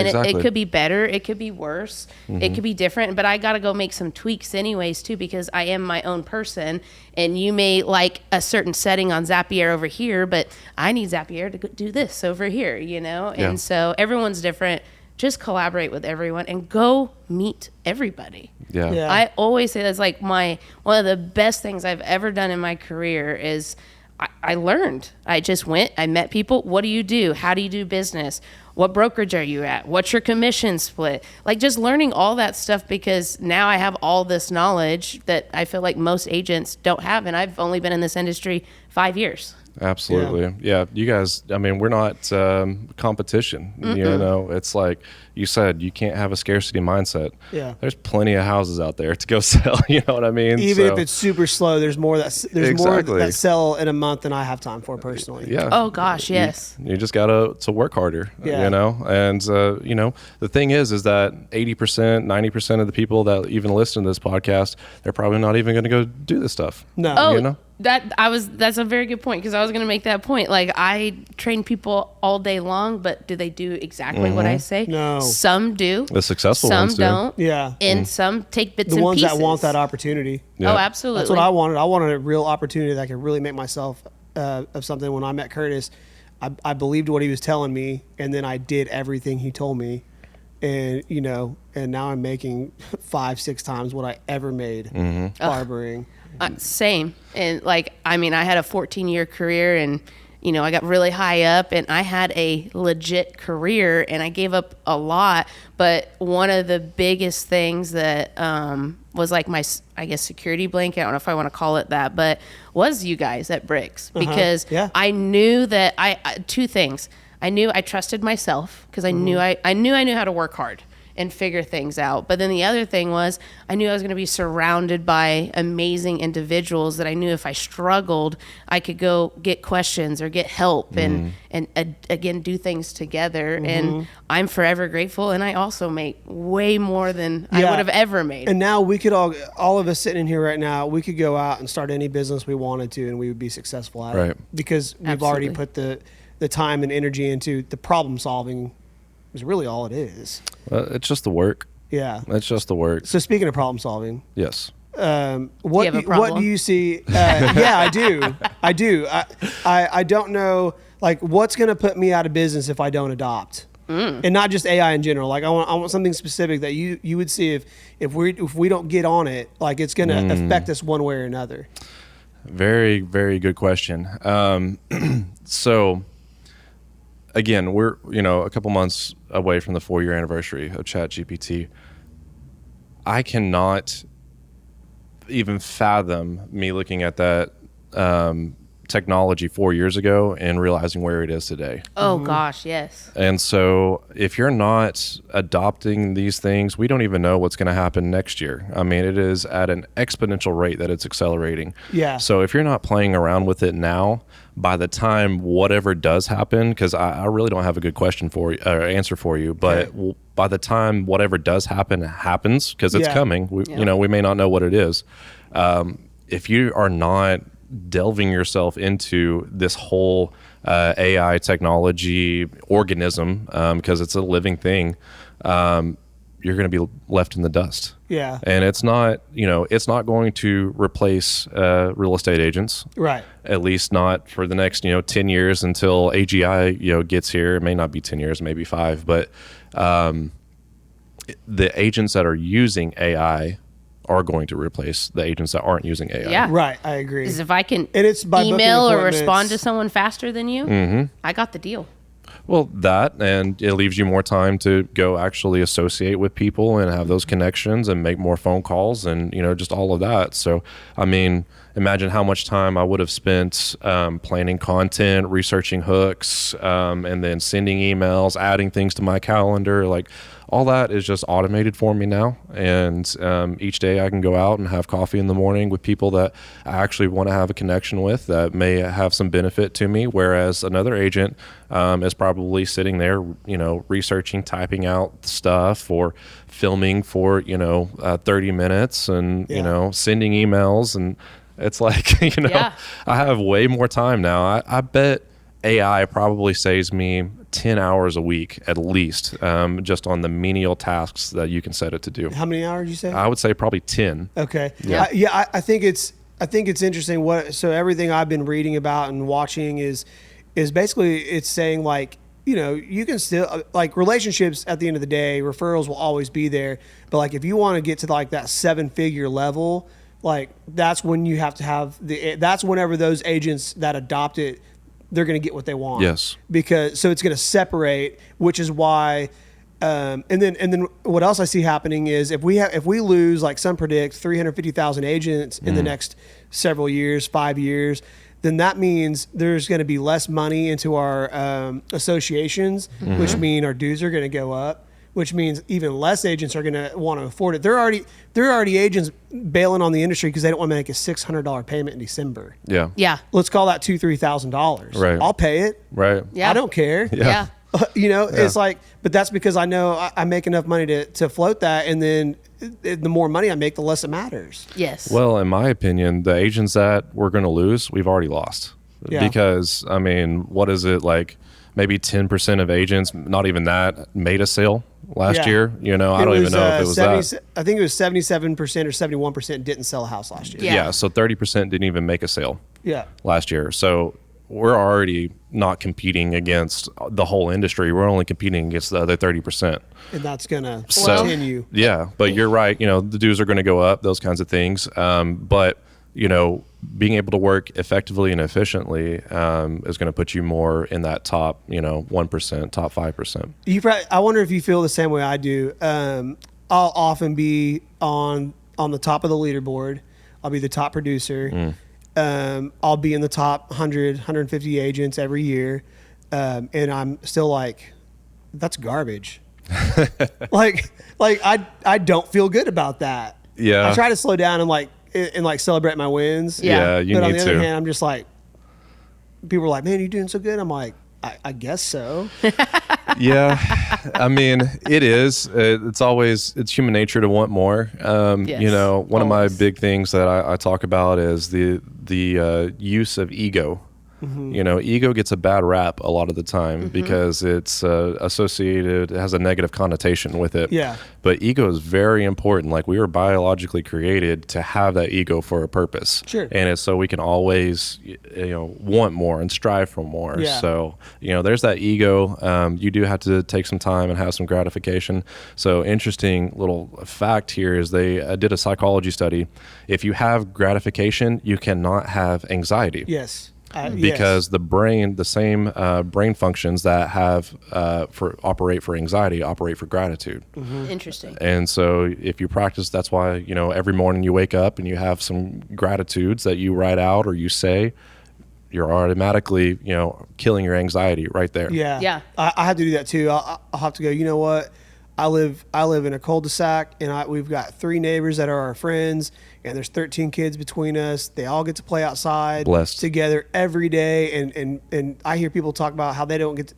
exactly. it could be better. It could be worse. It could be different, but I got to go make some tweaks anyways too, because I am my own person, and you may like a certain setting on Zapier over here, but I need Zapier to do this over here, and so everyone's different. Just collaborate with everyone and go meet everybody. Yeah. I always say that's like one of the best things I've ever done in my career is I learned. I just went, I met people. What do you do? How do you do business? What brokerage are you at? What's your commission split? Like, just learning all that stuff, because now I have all this knowledge that I feel like most agents don't have. And I've only been in this industry 5 years. Absolutely. Yeah. You guys, we're not competition. It's like you said, you can't have a scarcity mindset. Yeah. There's plenty of houses out there to go sell. You know what I mean? Even if it's super slow, there's more that sell in a month than I have time for personally. Yeah. Oh gosh, yes. You just got to work harder, and the thing is that 80%, 90% of the people that even listen to this podcast, they're probably not even going to go do this stuff. No. Oh, that's a very good point, because I was going to make that point. Like, I train people all day long, but do they do exactly what I say? No. Some do. The successful some ones do. don't. Yeah. And some take bits the and ones pieces. that want that opportunity. Yeah. Oh, absolutely. That's what I wanted. I wanted a real opportunity that I could really make myself of something. When I met Curtis, I believed what he was telling me, and then I did everything he told me. and and now I'm making 5-6 times what I ever made barbering. Same. And like, I mean, I had a 14-year career, and I got really high up, and I had a legit career, and I gave up a lot. But one of the biggest things that was like my, I guess, security blanket, I don't know if I want to call it that, but was you guys at Bricks, because I knew that two things. I knew I trusted myself, because I knew I knew how to work hard and figure things out. But then the other thing was, I knew I was going to be surrounded by amazing individuals that I knew if I struggled, I could go get questions or get help and again, do things together. And I'm forever grateful. And I also make way more than I would have ever made. And now we could all of us sitting in here right now, we could go out and start any business we wanted to, and we would be successful at it, because we've already put the time and energy into the problem solving. Is really all it is. It's just the work. Yeah. It's just the work. So speaking of problem solving. Yes. What do you see? Yeah, I do. I don't know, like, what's going to put me out of business if I don't adopt, and not just AI in general. Like I want something specific that you would see if we don't get on it, like it's going to affect us one way or another. Very, very good question. So again, we're, a couple months away from the 4-year anniversary of ChatGPT. I cannot even fathom me looking at that technology 4 years ago and realizing where it is today. Oh gosh, yes. And so if you're not adopting these things, we don't even know what's going to happen next year. I mean, it is at an exponential rate that it's accelerating. Yeah. So if you're not playing around with it now, by the time whatever does happen, because I really don't have a good question for you, or answer for you, but by the time whatever does happens, because it's coming, we may not know what it is. If you are not delving yourself into this whole AI technology organism, because it's a living thing, you're going to be left in the dust. Yeah. And it's not going to replace real estate agents. Right. At least not for the next, 10 years until AGI, gets here. It may not be 10 years, maybe 5, but the agents that are using AI are going to replace the agents that aren't using AI. Yeah. Right. I agree. Because if I can And it's by email booking or respond appointments. to someone faster than you, I got the deal. Well, that, and it leaves you more time to go actually associate with people and have those connections and make more phone calls and, just all of that. So, I mean, imagine how much time I would have spent planning content, researching hooks, and then sending emails, adding things to my calendar. Like, all that is just automated for me now. And each day I can go out and have coffee in the morning with people that I actually want to have a connection with that may have some benefit to me. Whereas another agent is probably sitting there, researching, typing out stuff or filming for, 30 minutes and, sending emails. And it's like, I have way more time now. I bet AI probably saves me 10 hours a week at least, just on the menial tasks that you can set it to do. How many hours you say? I would say probably 10. Okay. Yeah. I think it's interesting. So everything I've been reading about and watching is basically it's saying, like, you can still, like, relationships at the end of the day, referrals will always be there. But like, if you want to get to like that 7-figure level, like that's when you have to have that's whenever those agents that adopt it, they're going to get what they want. Yes. So it's going to separate, which is why, and then what else I see happening is if we lose, like some predict 350,000 agents in the next several years, 5 years, then that means there's going to be less money into our associations, which mean our dues are going to go up, which means even less agents are going to want to afford it. There are already agents bailing on the industry because they don't want to make a $600 payment in December. Yeah. Yeah. Let's call that $2,000-$3,000. Right. I'll pay it. Right. Yeah. I don't care. Yeah. It's like, but that's because I know I make enough money to float that, and then the more money I make, the less it matters. Yes. Well, in my opinion, the agents that we're going to lose, we've already lost. Yeah. Because, I mean, what is it, like maybe 10% of agents, not even that, made a sale last year? I don't even know if it was that. I think it was 77% or 71% didn't sell a house last year. Yeah. So 30% didn't even make a sale Yeah. last year. So we're already not competing against the whole industry. We're only competing against the other 30%. And that's going to So- continue. Yeah, but you're right. You know, the dues are going to go up, those kinds of things. But, you know, being able to work effectively and efficiently is going to put you more in that top, you know, 1%, top 5%. I wonder if you feel the same way I do. I'll often be on the top of the leaderboard. I'll be the top producer. I'll be in the top 100, 150 agents every year. And I'm still like, that's garbage. like I don't feel good about that. Yeah. I try to slow down and celebrate my wins. Yeah, you But on need the other to. hand, I'm just like, people are like, man, you're doing so good. I'm like, I guess so. Yeah, I mean, it is. It's human nature to want more. Yes, you know, one always. of my big things that I talk about is the use of ego. You know, ego gets a bad rap a lot of the time because it's associated, it has a negative connotation with it. Yeah. But ego is very important. Like, we were biologically created to have that ego for a purpose. Sure. And it's so we can always, you know, want more and strive for more. Yeah. So, you know, there's that ego. You do have to take some time and have some gratification. So, interesting little fact here is they did a psychology study. If you have gratification, you cannot have anxiety. Yes. Because the brain, the same brain functions that have operate for anxiety, operate for gratitude. Interesting. And so if you practice, that's why, you know, every morning you wake up and you have some gratitudes that you write out or you say, you're automatically, you know, killing your anxiety right there. Yeah. Yeah. I have to do that too. I'll have to go, you know what? I live in a cul-de-sac, and we've got 3 neighbors that are our friends, and there's 13 kids between us. They all get to play outside Blessed. together every day. And I hear people talk about how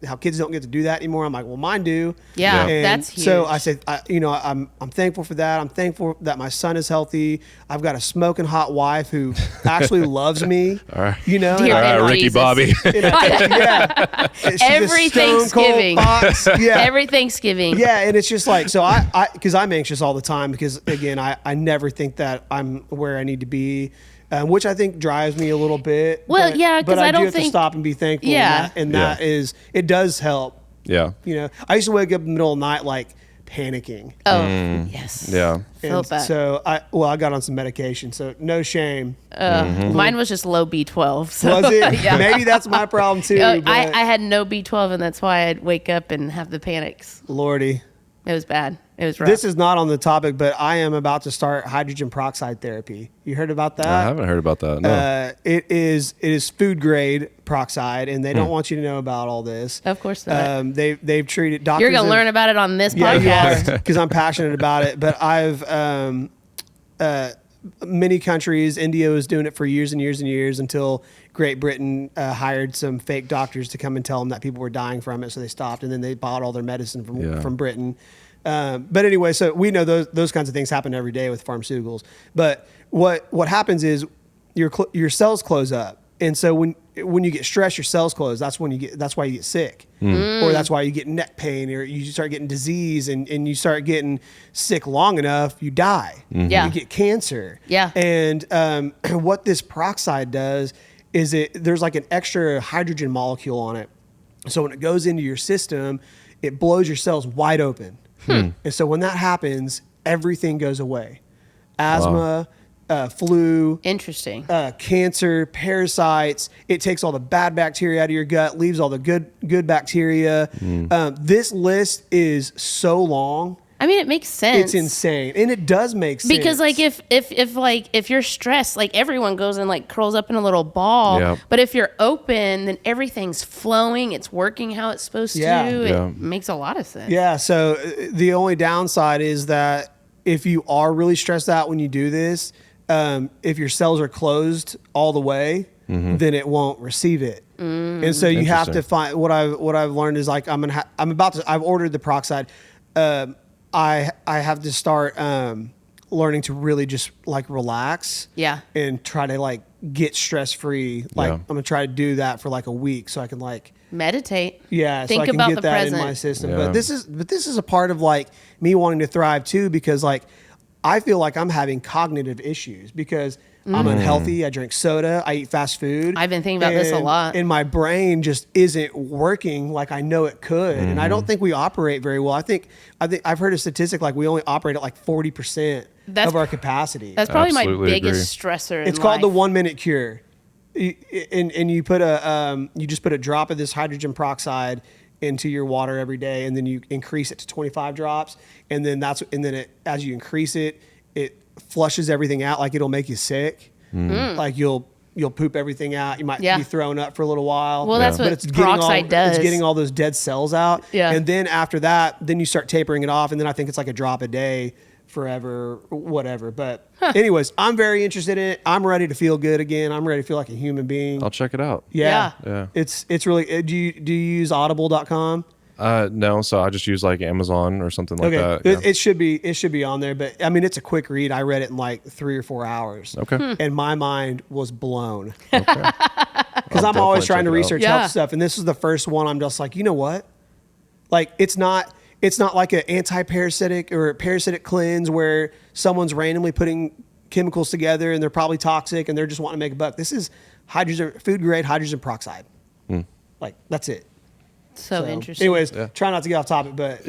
how kids don't get to do that anymore. I'm like, well, mine do. Yeah, Yeah. And that's huge. so I said, I'm thankful for that. I'm thankful that my son is healthy. I've got a smoking hot wife who actually loves me. All right. You know, Dear and All right, Ricky Jesus. Bobby. yeah. She's a Every stone-cold Thanksgiving. fox. Yeah. Every Thanksgiving. Yeah, and it's just like, so because I'm anxious all the time because, again, I never think that I'm where I need to be, which I think drives me a little bit. Well, but, yeah, 'cause but I don't do have to think- stop and be thankful. Yeah. And that is, it does help. Yeah. You know, I used to wake up in the middle of the night like panicking. Oh, yes. Yeah. Felt And bad. so I got on some medication, so no shame. Mine was just low B12. So Was it? yeah. Maybe that's my problem too. I but had no B12, and that's why I'd wake up and have the panics. Lordy. It was bad. It was rough. This is not on the topic, but I am about to start hydrogen peroxide therapy. You heard about that? I haven't heard about that. No. It is food grade peroxide, and they don't want you to know about all this. Of course not. They've treated doctors. You're going to learn about it on this Yeah, podcast. because I'm passionate about it. But I've many countries. India was doing it for years and years and years until Great Britain hired some fake doctors to come and tell them that people were dying from it, so they stopped, and then they bought all their medicine from Britain. But anyway, so we know those kinds of things happen every day with pharmaceuticals. But what happens is your cells close up, and so when you get stressed, your cells close. That's why you get sick, or that's why you get neck pain, or you start getting disease, and you start getting sick long enough, you die. Yeah. You get cancer. Yeah. And what this peroxide does is there's like an extra hydrogen molecule on it. So when it goes into your system, it blows your cells wide open. And so when that happens, everything goes away. Asthma, flu, Interesting. cancer, parasites. It takes all the bad bacteria out of your gut, leaves all the good bacteria. This list is so long. I mean, it makes sense. It's insane. And it does make sense. Because like if you're stressed, like everyone goes and like curls up in a little ball. Yep. But if you're open, then everything's flowing. It's working how it's supposed Yeah. to. Yeah. It makes a lot of sense. Yeah, so the only downside is that if you are really stressed out when you do this, if your cells are closed all the way, then it won't receive it. And so you have to find what I've learned is like I've ordered the peroxide. I have to start learning to really just like relax. Yeah. And try to like get stress free. Like Yeah. I'm gonna try to do that for like a week so I can like Meditate. yeah, Think so I can about get the that present. in my system. Yeah. But this is a part of like me wanting to thrive too, because like I feel like I'm having cognitive issues because I'm unhealthy. I drink soda. I eat fast food. I've been thinking about this a lot. And my brain just isn't working like I know it could. And I don't think we operate very well. I think I've heard a statistic like we only operate at like 40% of our capacity. That's probably Absolutely my biggest stressor. It's called the 1 minute cure. And you put you just put a drop of this hydrogen peroxide into your water every day, and then you increase it to 25 drops, and then as you increase it, it flushes everything out. Like it'll make you sick. Like you'll poop everything out. You might be throwing up for a little while. Well, that's what peroxide does. It's getting all those dead cells out. Yeah. And then after that, then you start tapering it off, and then I think it's like a drop a day forever, whatever. But anyways, I'm very interested in it. I'm ready to feel good again. I'm ready to feel like a human being. I'll check it out. Yeah. Yeah. It's really, do you use audible.com? No, so I just use like Amazon or something like that. Yeah. It should be on there, but I mean, it's a quick read. I read it in like 3 or 4 hours. Okay. And my mind was blown. Okay. Because I'm always trying to check it out. research health stuff. And this is the first one I'm just like, you know what? Like, it's not like an anti-parasitic or a parasitic cleanse where someone's randomly putting chemicals together and they're probably toxic and they're just wanting to make a buck. This is food grade hydrogen peroxide. Like, that's it. So interesting. Anyways, try not to get off topic, but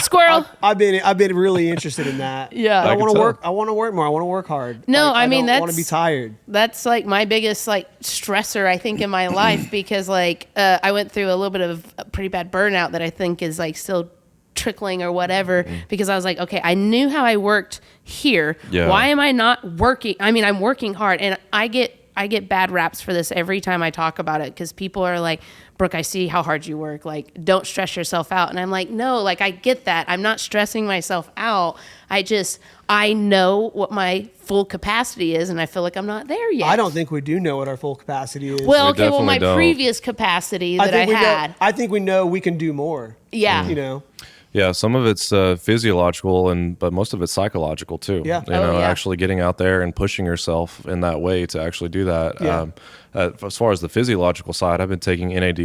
Squirrel. I've been really interested in that. Yeah. I want to can work. I want to work more. I want to work hard. No, Like, I mean, don't want to be tired. That's like my biggest like stressor, I think, in my life because like I went through a little bit of a pretty bad burnout that I think is like still trickling or whatever because I was like, okay, I knew how I worked here. Yeah. Why am I not working? I mean, I'm working hard, and I get bad raps for this every time I talk about it because people are like, Brooke, I see how hard you work. Like, don't stress yourself out. And I'm like, no, like, I get that. I'm not stressing myself out. I know what my full capacity is, and I feel like I'm not there yet. I don't think we do know what our full capacity is. Well, We okay, well, my definitely don't. previous capacity that I had. I think we know we can do more. Yeah. You know. Yeah, some of it's physiological, but most of it's psychological too. Yeah. You know, yeah. actually getting out there and pushing yourself in that way to actually do that. Yeah. As far as the physiological side, I've been taking NAD+,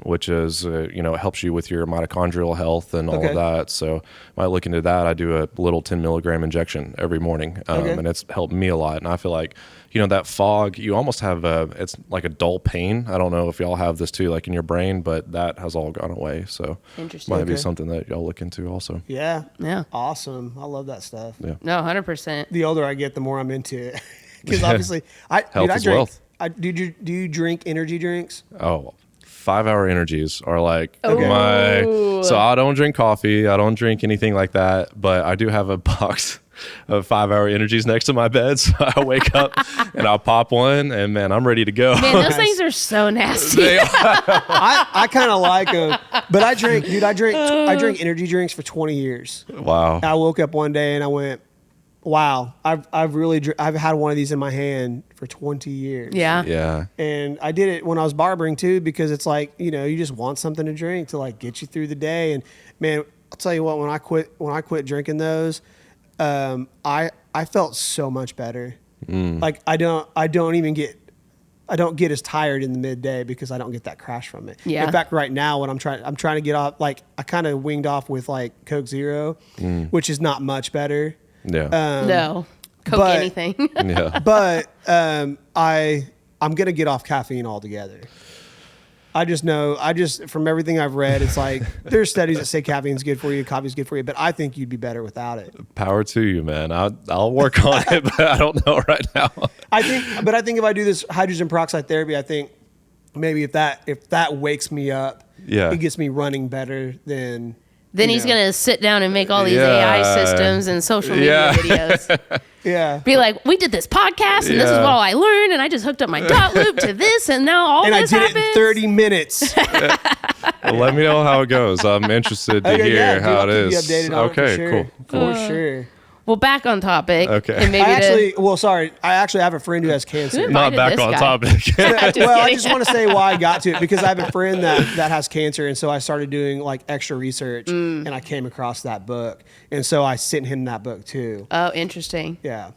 which is, it helps you with your mitochondrial health and all of that. So I look into that. I do a little 10 milligram injection every morning, and it's helped me a lot. And I feel like, that fog, you almost have it's like a dull pain. I don't know if y'all have this too, like in your brain, but that has all gone away. So Interesting. might be something that y'all look into also. Yeah. Yeah. Awesome. I love that stuff. Yeah. No, 100%. The older I get, the more I'm into it. Because obviously, I is drink. wealth. Do you drink energy drinks? Oh, 5-hour energies are like Okay. so I don't drink coffee. I don't drink anything like that, but I do have a box of 5-hour energies next to my bed. So I wake up and I'll pop one and man, I'm ready to go. Man, those things are so nasty. I kind of like them, but I drink energy drinks for 20 years. Wow. I woke up one day and I went, wow, I've had one of these in my hand for 20 years. Yeah. Yeah. And I did it when I was barbering too, because it's like, you just want something to drink to like get you through the day. And man, I'll tell you what, when I quit drinking those, I felt so much better. Like I don't get as tired in the midday because I don't get that crash from it. Yeah. In fact, right now when I'm trying to get off, like I kind of winged off with like Coke Zero, which is not much better. Yeah. No. Coke but- anything. Yeah. But I'm gonna get off caffeine altogether. I just from everything I've read, it's like there's studies that say caffeine's good for you, coffee's good for you, but I think you'd be better without it. Power to you, man. I'll work on it, but I don't know right now. I think if I do this hydrogen peroxide therapy, I think maybe if that wakes me up, Yeah. it gets me running better than. Then he's going to sit down and make all these AI systems and social media videos. Yeah. Be like, we did this podcast and this is Yeah. all I learned and I just hooked up my dot loop to this and now all And I this did happens. it in 30 minutes. Well, let me know how it goes. I'm interested to hear dude, how I'll it keep you is. updated on it for Okay, sure. cool. For sure. Well, back on topic. Okay. And maybe I actually have a friend who has cancer. Not invited back this on guy. topic. I just want to say why I got to it, because I have a friend that has cancer, and so I started doing like extra research, and I came across that book, and so I sent him that book too. Oh, interesting. Yeah.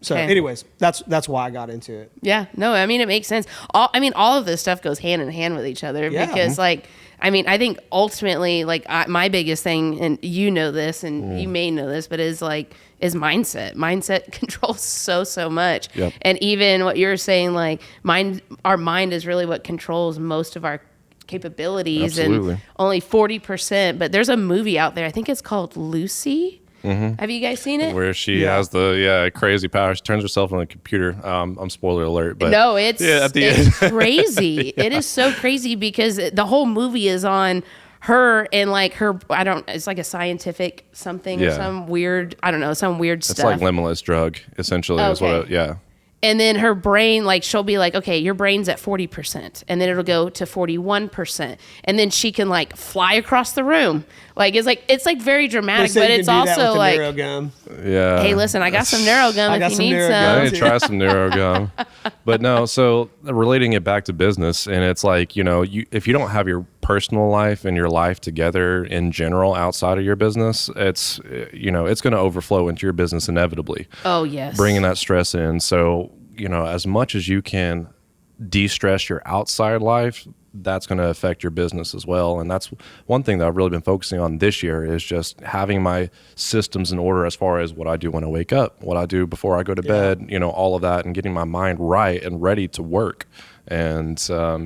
So Okay. anyways, that's why I got into it. Yeah, no, I mean, it makes sense. All of this stuff goes hand in hand with each other Yeah. because, like, I mean, I think ultimately, like, my biggest thing, and you know this, and you may know this, but is mindset. Mindset controls so much. Yep. And even what you're saying, like, our mind is really what controls most of our capabilities. Absolutely. And only 40%. But there's a movie out there, I think it's called Lucy. Have you guys seen it? Where she has the crazy power. She turns herself on the computer. I'm spoiler alert, but No, it's at the it's end. crazy. It is so crazy because the whole movie is on her and like her. It's like a scientific something or Yeah. some weird. I don't know, some weird It's stuff. like limitless drug, essentially. Is what Okay. yeah. And then her brain, like, she'll be like, okay, your brain's at 40%. And then it'll go to 41%. And then she can, like, fly across the room. Like, it's like very They dramatic, say but you it's can do that also with like, the neurogum. Yeah. hey, listen, I got some neurogum I if got you some need neurogum. I some. need to try some neurogum. But no, so relating it back to business, and it's like, if you don't have your personal life and your life together in general outside of your business, it's going to overflow into your business inevitably, Oh, yes. bringing that stress in. So, as much as you can de-stress your outside life, that's going to affect your business as well. And that's one thing that I've really been focusing on this year is just having my systems in order as far as what I do when I wake up, what I do before I go to bed, all of that, and getting my mind right and ready to work. And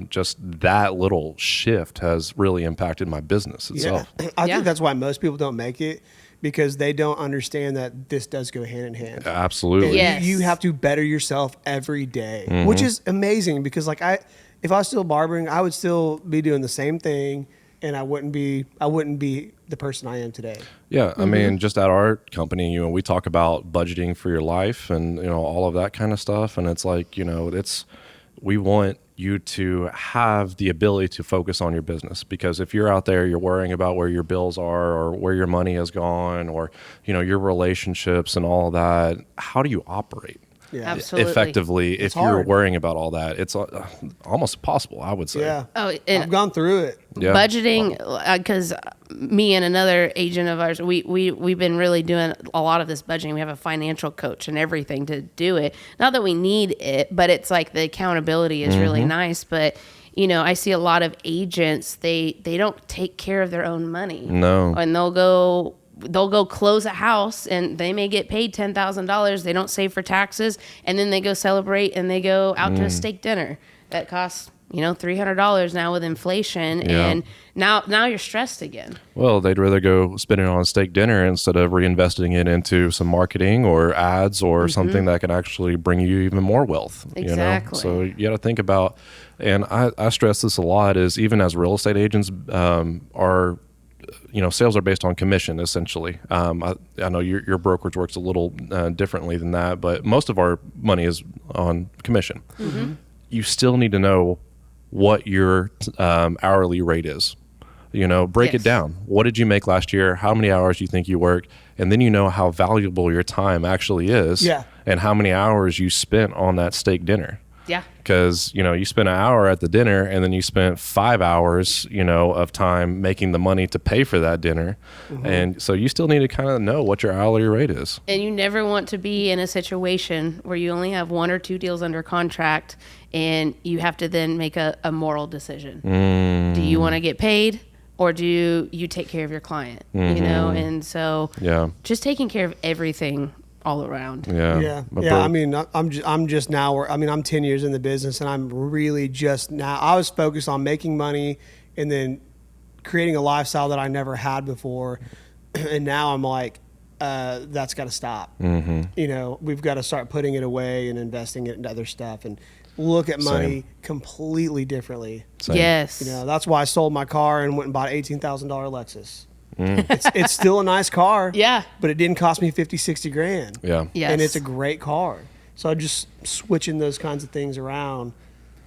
just that little shift has really impacted my business itself. I Yeah. think that's why most people don't make it, because they don't understand that this does go hand in hand. Absolutely. Yeah. Yes. You have to better yourself every day, which is amazing, because like if I was still barbering, I would still be doing the same thing, and I wouldn't be the person I am today. Yeah, I mean, just at our company, we talk about budgeting for your life and all of that kind of stuff, and it's like we want you to have the ability to focus on your business, because if you're out there, you're worrying about where your bills are or where your money has gone or your relationships and all of that. How do you operate? Yeah. Absolutely. Effectively, if you're hard. worrying about all that? It's almost impossible, I would say. Yeah. Oh, and I've gone through it. Yeah. budgeting, because me and another agent of ours, we've been really doing a lot of this budgeting. We have a financial coach and everything to do it. Not that we need it, but it's like the accountability is really nice. But I see a lot of agents, they don't take care of their own money. No. And they'll go close a house and they may get paid $10,000. They don't save for taxes, and then they go celebrate and they go out to a steak dinner that costs $300 now with inflation. Yeah. And now you're stressed again. Well, they'd rather go spend it on a steak dinner instead of reinvesting it into some marketing or ads or something that can actually bring you even more wealth. Exactly. So you got to think about, and I stress this a lot, is even as real estate agents, sales are based on commission, essentially. I know your brokerage works a little differently than that, but most of our money is on commission. You still need to know what your hourly rate is. Break Yes. it down. What did you make last year? How many hours do you think you worked? And then how valuable your time actually is. Yeah. And how many hours you spent on that steak dinner. Yeah. Because, you spent an hour at the dinner and then you spent 5 hours, of time making the money to pay for that dinner. And so you still need to kind of know what your hourly rate is. And you never want to be in a situation where you only have 1 or 2 deals under contract and you have to then make a moral decision. Do you want to get paid, or do you take care of your client? And so just taking care of everything all around. Yeah. But Yeah. Brooke, I mean, I'm just now, I'm 10 years in the business, and I'm really just now, I was focused on making money and then creating a lifestyle that I never had before. And now I'm like, that's got to stop. We've got to start putting it away and investing it into other stuff and look at money completely differently. Same. Yes. That's why I sold my car and went and bought an $18,000 Lexus. It's still a nice car. Yeah. But it didn't cost me 50, 60 grand. Yeah. Yes. And it's a great car. So I'm just switching those kinds of things around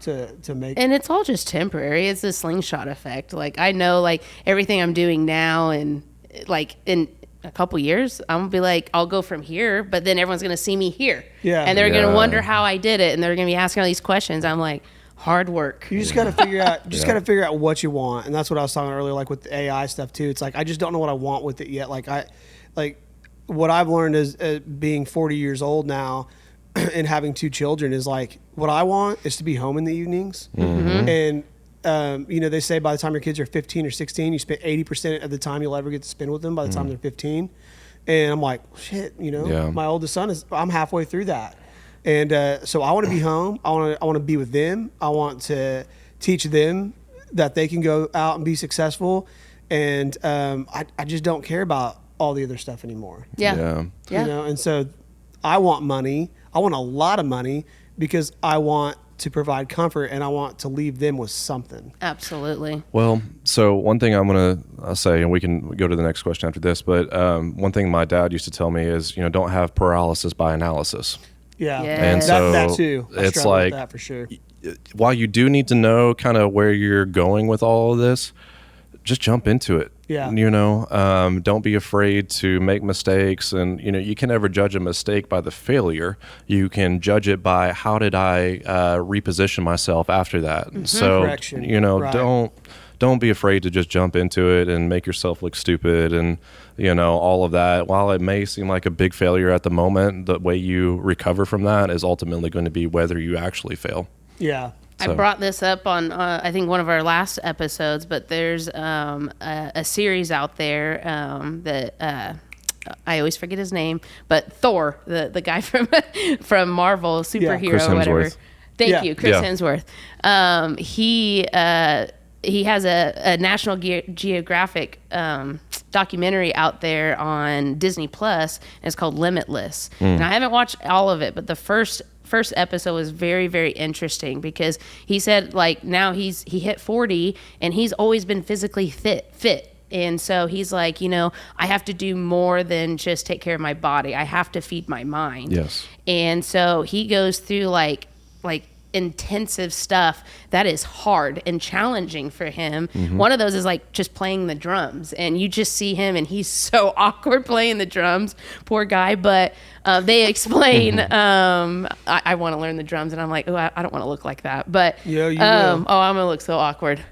to make. And it's all just temporary. It's the slingshot effect. Like, I know, like, everything I'm doing now, and like in a couple years, I'm gonna be like, I'll go from here, but then everyone's gonna see me here. Yeah. And they're Yeah. gonna wonder how I did it, and they're gonna be asking all these questions. I'm like, hard work. You just got to figure out, got to figure out what you want. And that's what I was talking earlier, like with the AI stuff too. It's like, I just don't know what I want with it yet. Like what I've learned is being 40 years old now, and having 2 children is like, what I want is to be home in the evenings. And, they say by the time your kids are 15 or 16, you spend 80% of the time you'll ever get to spend with them by the time they're 15. And I'm like, shit, my oldest son I'm halfway through that. And so I want to be home. I want to be with them. I want to teach them that they can go out and be successful. And I just don't care about all the other stuff anymore. Yeah. And so I want money. I want a lot of money because I want to provide comfort and I want to leave them with something. Absolutely. Well, so one thing I'm going to say, and we can go to the next question after this, but one thing my dad used to tell me is, don't have paralysis by analysis. Yeah. Yes. And so that too. it's like, that for sure. While you do need to know kind of where you're going with all of this, just jump into it. Yeah. Don't be afraid to make mistakes. And, you can never judge a mistake by the failure. You can judge it by how did I reposition myself after that. So, Correction. Right. don't be afraid to just jump into it and make yourself look stupid and, all of that. While it may seem like a big failure at the moment, the way you recover from that is ultimately going to be whether you actually fail. Yeah. I brought this up on, I think, one of our last episodes, but there's a series out there that I always forget his name, but Thor, the guy from Marvel, superhero Chris or whatever. Hemsworth. Thank you, Chris Hemsworth. He has a National Geographic documentary out there on Disney Plus, and it's called Limitless. And I haven't watched all of it, but the first episode was very, very interesting because he said like now he hit 40 and he's always been physically fit. And so he's like, I have to do more than just take care of my body. I have to feed my mind. Yes. And so he goes through like intensive stuff that is hard and challenging for him. One of those is like just playing the drums, and you just see him and he's so awkward playing the drums, poor guy. But they explain I want to learn the drums, and I'm like, oh, I don't want to look like that, but Yeah, you will. I'm gonna look so awkward.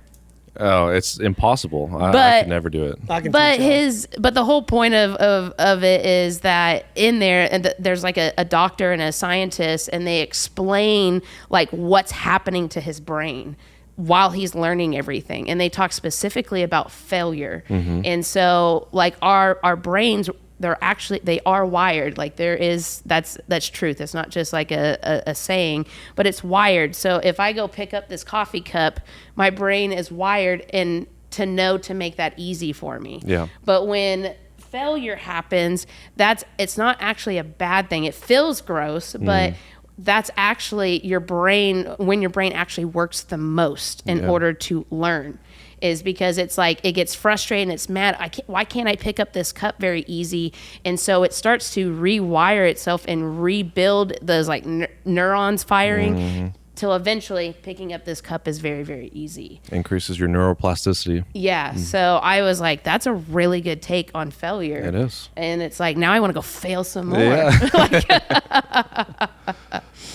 Oh, it's impossible. I could never do it. But the whole point of it is that in there, and there's like a doctor and a scientist, and they explain like what's happening to his brain while he's learning everything. And they talk specifically about failure. And so like our brains, they are wired. Like that's truth. It's not just like a saying, but it's wired. So if I go pick up this coffee cup, my brain is wired and to know to make that easy for me. Yeah. But when failure happens, it's not actually a bad thing. It feels gross, but that's actually your brain, when your brain actually works the most in order to learn. Is because it's like it gets frustrated and it's mad. Why can't I pick up this cup very easy? And so it starts to rewire itself and rebuild those like neurons firing till eventually picking up this cup is very, very easy. Increases your neuroplasticity. Yeah. So I was like, that's a really good take on failure. It is. And it's like, now I want to go fail some more. Yeah.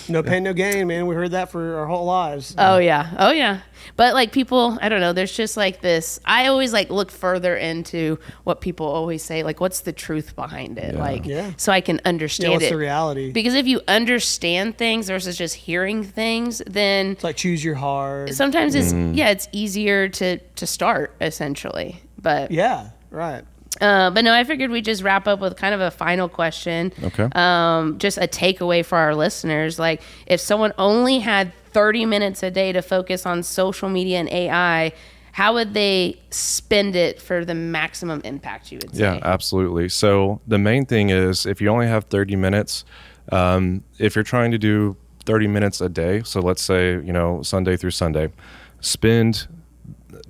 No pain, no gain, man. We heard that for our whole lives. Oh yeah. But like people, I don't know, there's just like this, I always like look further into what people always say, like what's the truth behind it? So I can understand what's it. the reality? Because if you understand things versus just hearing things, then It's like choose your heart. sometimes it's easier to start essentially. But Yeah, right. but no, I figured we'd just wrap up with kind of a final question. Okay. Just a takeaway for our listeners. Like if someone only had 30 minutes a day to focus on social media and AI, how would they spend it for the maximum impact, you would say? Yeah, absolutely. So the main thing is if you only have 30 minutes, if you're trying to do 30 minutes a day, so let's say, Sunday through Sunday, spend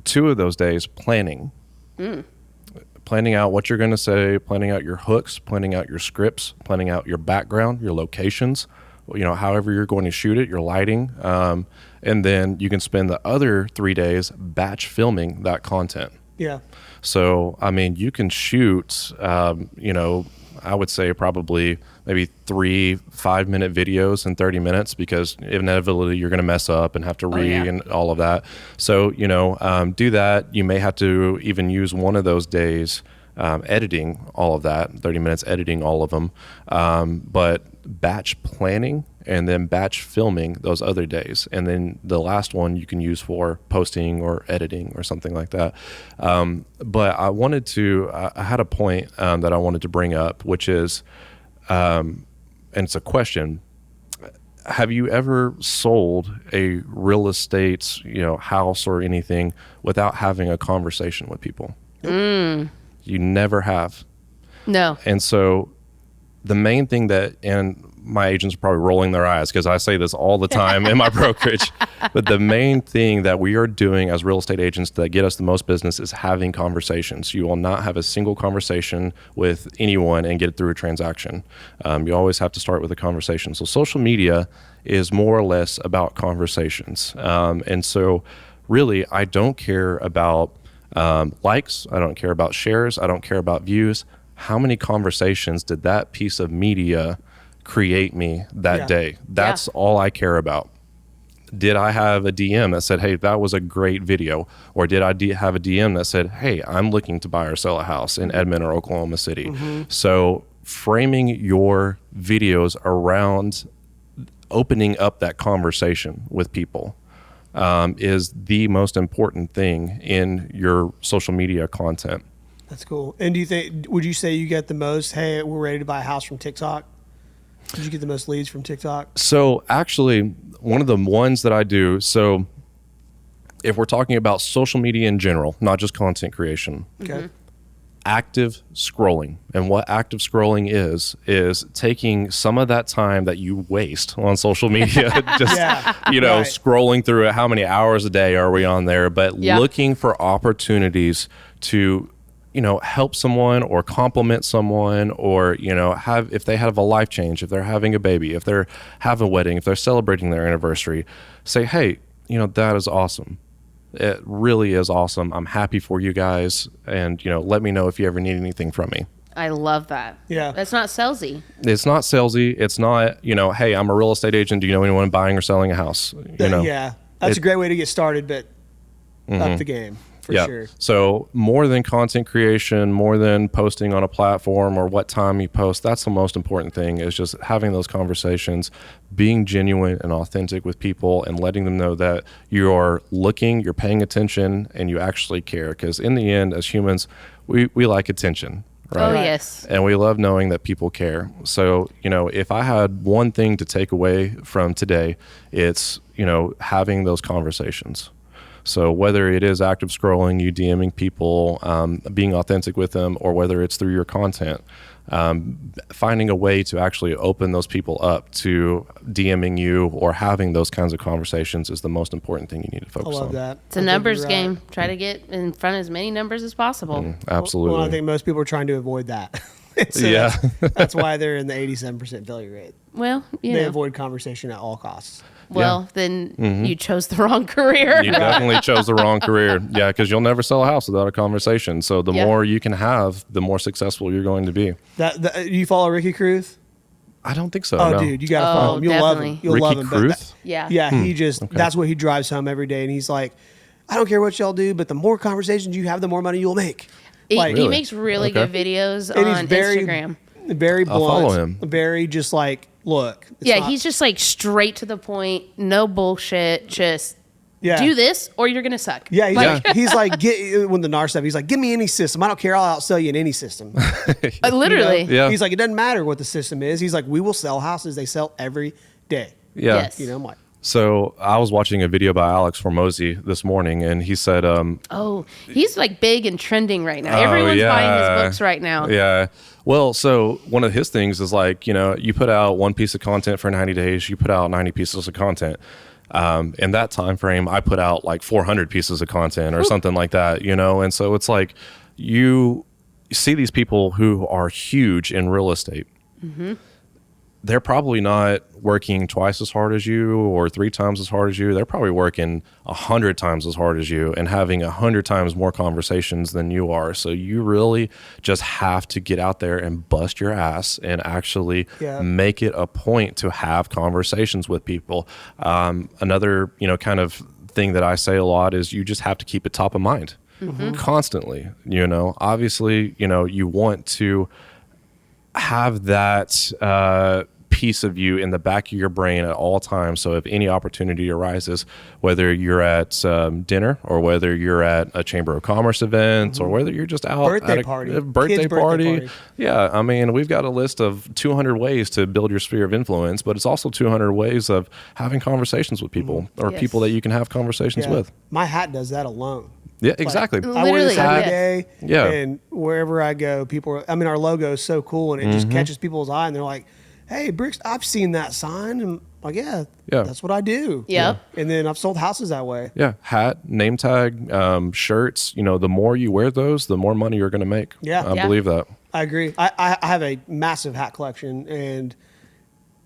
2 of those days planning. Planning out what you're going to say, planning out your hooks, planning out your scripts, planning out your background, your locations, however you're going to shoot it, your lighting. And then you can spend the other 3 days batch filming that content. Yeah. So, I mean, you can shoot, I would say probably maybe 3 5-minute videos in 30 minutes because inevitably you're going to mess up and have to and all of that. So, do that. You may have to even use one of those days editing all of that, 30 minutes editing all of them, but batch planning and then batch filming those other days. And then the last one you can use for posting or editing or something like that. But I had a point that I wanted to bring up, which is, and it's a question. Have you ever sold a real estate, house or anything without having a conversation with people? You never have. No. And so the main thing and my agents are probably rolling their eyes because I say this all the time in my brokerage, but the main thing that we are doing as real estate agents that get us the most business is having conversations. You will not have a single conversation with anyone and get it through a transaction. You always have to start with a conversation. So social media is more or less about conversations. And so really, I don't care about likes. I don't care about shares. I don't care about views. How many conversations did that piece of media create me that day? That's all I care about. Did I have a DM that said, hey, that was a great video? Or did I have a DM that said, hey, I'm looking to buy or sell a house in Edmond or Oklahoma City? So framing your videos around opening up that conversation with people is the most important thing in your social media content. That's cool. And would you say you get the most, hey, we're ready to buy a house from TikTok? Did you get the most leads from TikTok? So actually, one of the ones that I do, so if we're talking about social media in general, not just content creation, active scrolling. And what active scrolling is taking some of that time that you waste on social media, just, scrolling through it. How many hours a day are we on there? But looking for opportunities to help someone or compliment someone or, if they have a life change, if they're having a baby, if they're having a wedding, if they're celebrating their anniversary, say, hey, that is awesome. It really is awesome. I'm happy for you guys. And, let me know if you ever need anything from me. I love that. Yeah. That's not salesy. It's not salesy. It's not, hey, I'm a real estate agent. Do you know anyone buying or selling a house? Yeah. That's a great way to get started, but up the game. For sure. So more than content creation, more than posting on a platform or what time you post, that's the most important thing is just having those conversations, being genuine and authentic with people and letting them know that you're looking, you're paying attention, and you actually care. Because in the end, as humans, we like attention. Right? Oh, yes. And we love knowing that people care. So, if I had one thing to take away from today, it's, having those conversations. So whether it is active scrolling, you DMing people, being authentic with them, or whether it's through your content, finding a way to actually open those people up to DMing you or having those kinds of conversations is the most important thing you need to focus on. I love that. It's a numbers game. Try to get in front of as many numbers as possible. Absolutely. Well, I think most people are trying to avoid that. So that's why they're in the 87% failure rate. Well, they avoid conversation at all costs. Well, then you chose the wrong career. You definitely chose the wrong career. Yeah, because you'll never sell a house without a conversation. So the more you can have, the more successful you're going to be. You follow Ricky Cruz? I don't think so. Oh, no. dude, you got to follow him. You'll love him. You'll Ricky love him. Cruz? Yeah, he just, that's what he drives home every day. And he's like, I don't care what y'all do, but the more conversations you have, the more money you'll make. He makes really good videos on Instagram. Very blunt. I'll follow him. Very just like, look. He's just like straight to the point, no bullshit, just do this or you're going to suck. Yeah, he's like, when the NAR stuff, he's like, give me any system. I don't care. I'll outsell you in any system. Literally. He's like, it doesn't matter what the system is. He's like, we will sell houses. They sell every day. Yeah. Yes. I'm like. So I was watching a video by Alex Formosi this morning, and he said, he's like big and trending right now. Everyone's buying his books right now. Yeah. Well, so one of his things is like, you put out one piece of content for 90 days, you put out 90 pieces of content. In that time frame, I put out like 400 pieces of content or something like that, and so it's like you see these people who are huge in real estate. Mm-hmm. They're probably not working twice as hard as you or 3 times as hard as you. They're probably working 100 times as hard as you and having 100 times more conversations than you are. So you really just have to get out there and bust your ass and actually make it a point to have conversations with people. Another, kind of thing that I say a lot is you just have to keep it top of mind. constantly. Obviously, you want to have that piece of you in the back of your brain at all times. So if any opportunity arises, whether you're at birthday or whether you're at a Chamber of Commerce event or whether you're just out Birthday at a party. birthday Kids' birthday party. party. Yeah. I mean, we've got a list of 200 ways to build your sphere of influence, but it's also 200 ways of having conversations with people or Yes. people that you can have conversations Yeah. with. My hat does that alone. Yeah, exactly. I wear this Literally, every yes. day. Yeah. And wherever I go, our logo is so cool and it just catches people's eye and they're like, hey, Brooks, I've seen that sign. And I'm like, yeah, that's what I do. Yep. And then I've sold houses that way. Yeah, hat, name tag, shirts. The more you wear those, the more money you're going to make. Yeah. I believe that. I agree. I have a massive hat collection and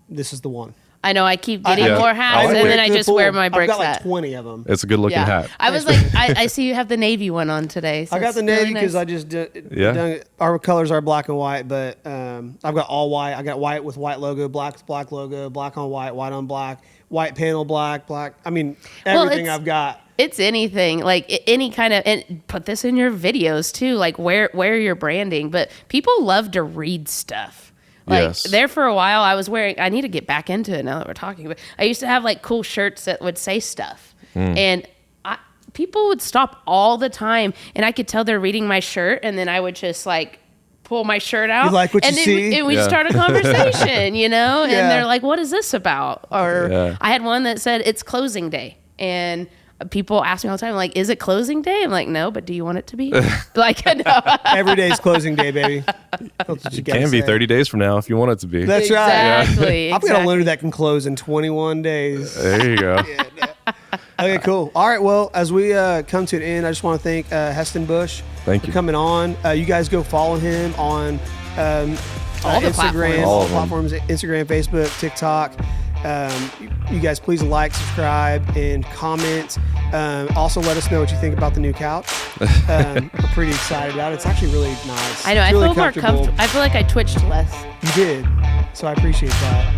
this is the one. I know I keep getting Yeah. more hats, I and wear then it I to the just pool. wear my I've Brooks got like hat. 20 of them. It's a good looking hat. I was like, I see you have the navy one on today. So I got it's the really navy because nice. I just did. Yeah. Our colors are black and white, but I've got all white. I got white with white logo, black with black logo, black on white, white on black, white panel, black. I mean, everything it's- I've got. It's anything, like any kind of, and put this in your videos too, like where you're branding. But people love to read stuff. Like Yes. there for a while, I need to get back into it now that we're talking. But I used to have like cool shirts that would say stuff, and people would stop all the time, and I could tell they're reading my shirt, and then I would just like pull my shirt out. You like what and you then see? and we Yeah. start a conversation, and Yeah. they're like, "What is this about?" Or Yeah. I had one that said it's closing day, and people ask me all the time, like, "Is it closing day?" I'm like, "No, but do you want it to be?" Like, no. Every day's closing day, baby. That's what you gotta Can be say. 30 days from now if you want it to be. That's right. Exactly. I've got a lender that can close in 21 days. There you go. Okay, cool. All right, well, as we come to an end, I just want to thank Heston Bush Thank for you. coming on. You guys go follow him on All the Instagram, platforms. All all of them. platforms, Instagram, Facebook, TikTok. You guys please like, subscribe, and comment. Also, let us know what you think about the new couch. I'm pretty excited about it. It's actually really nice. I know. It's I really feel more comfortable. I feel like I twitched less. You did, so I appreciate that.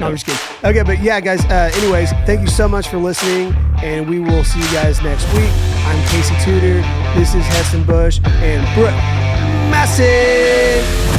No, I'm just kidding. Okay, but yeah, guys. Anyways, thank you so much for listening, and we will see you guys next week. I'm Casey Tuter. This is Heston Bush and Brooke Massey.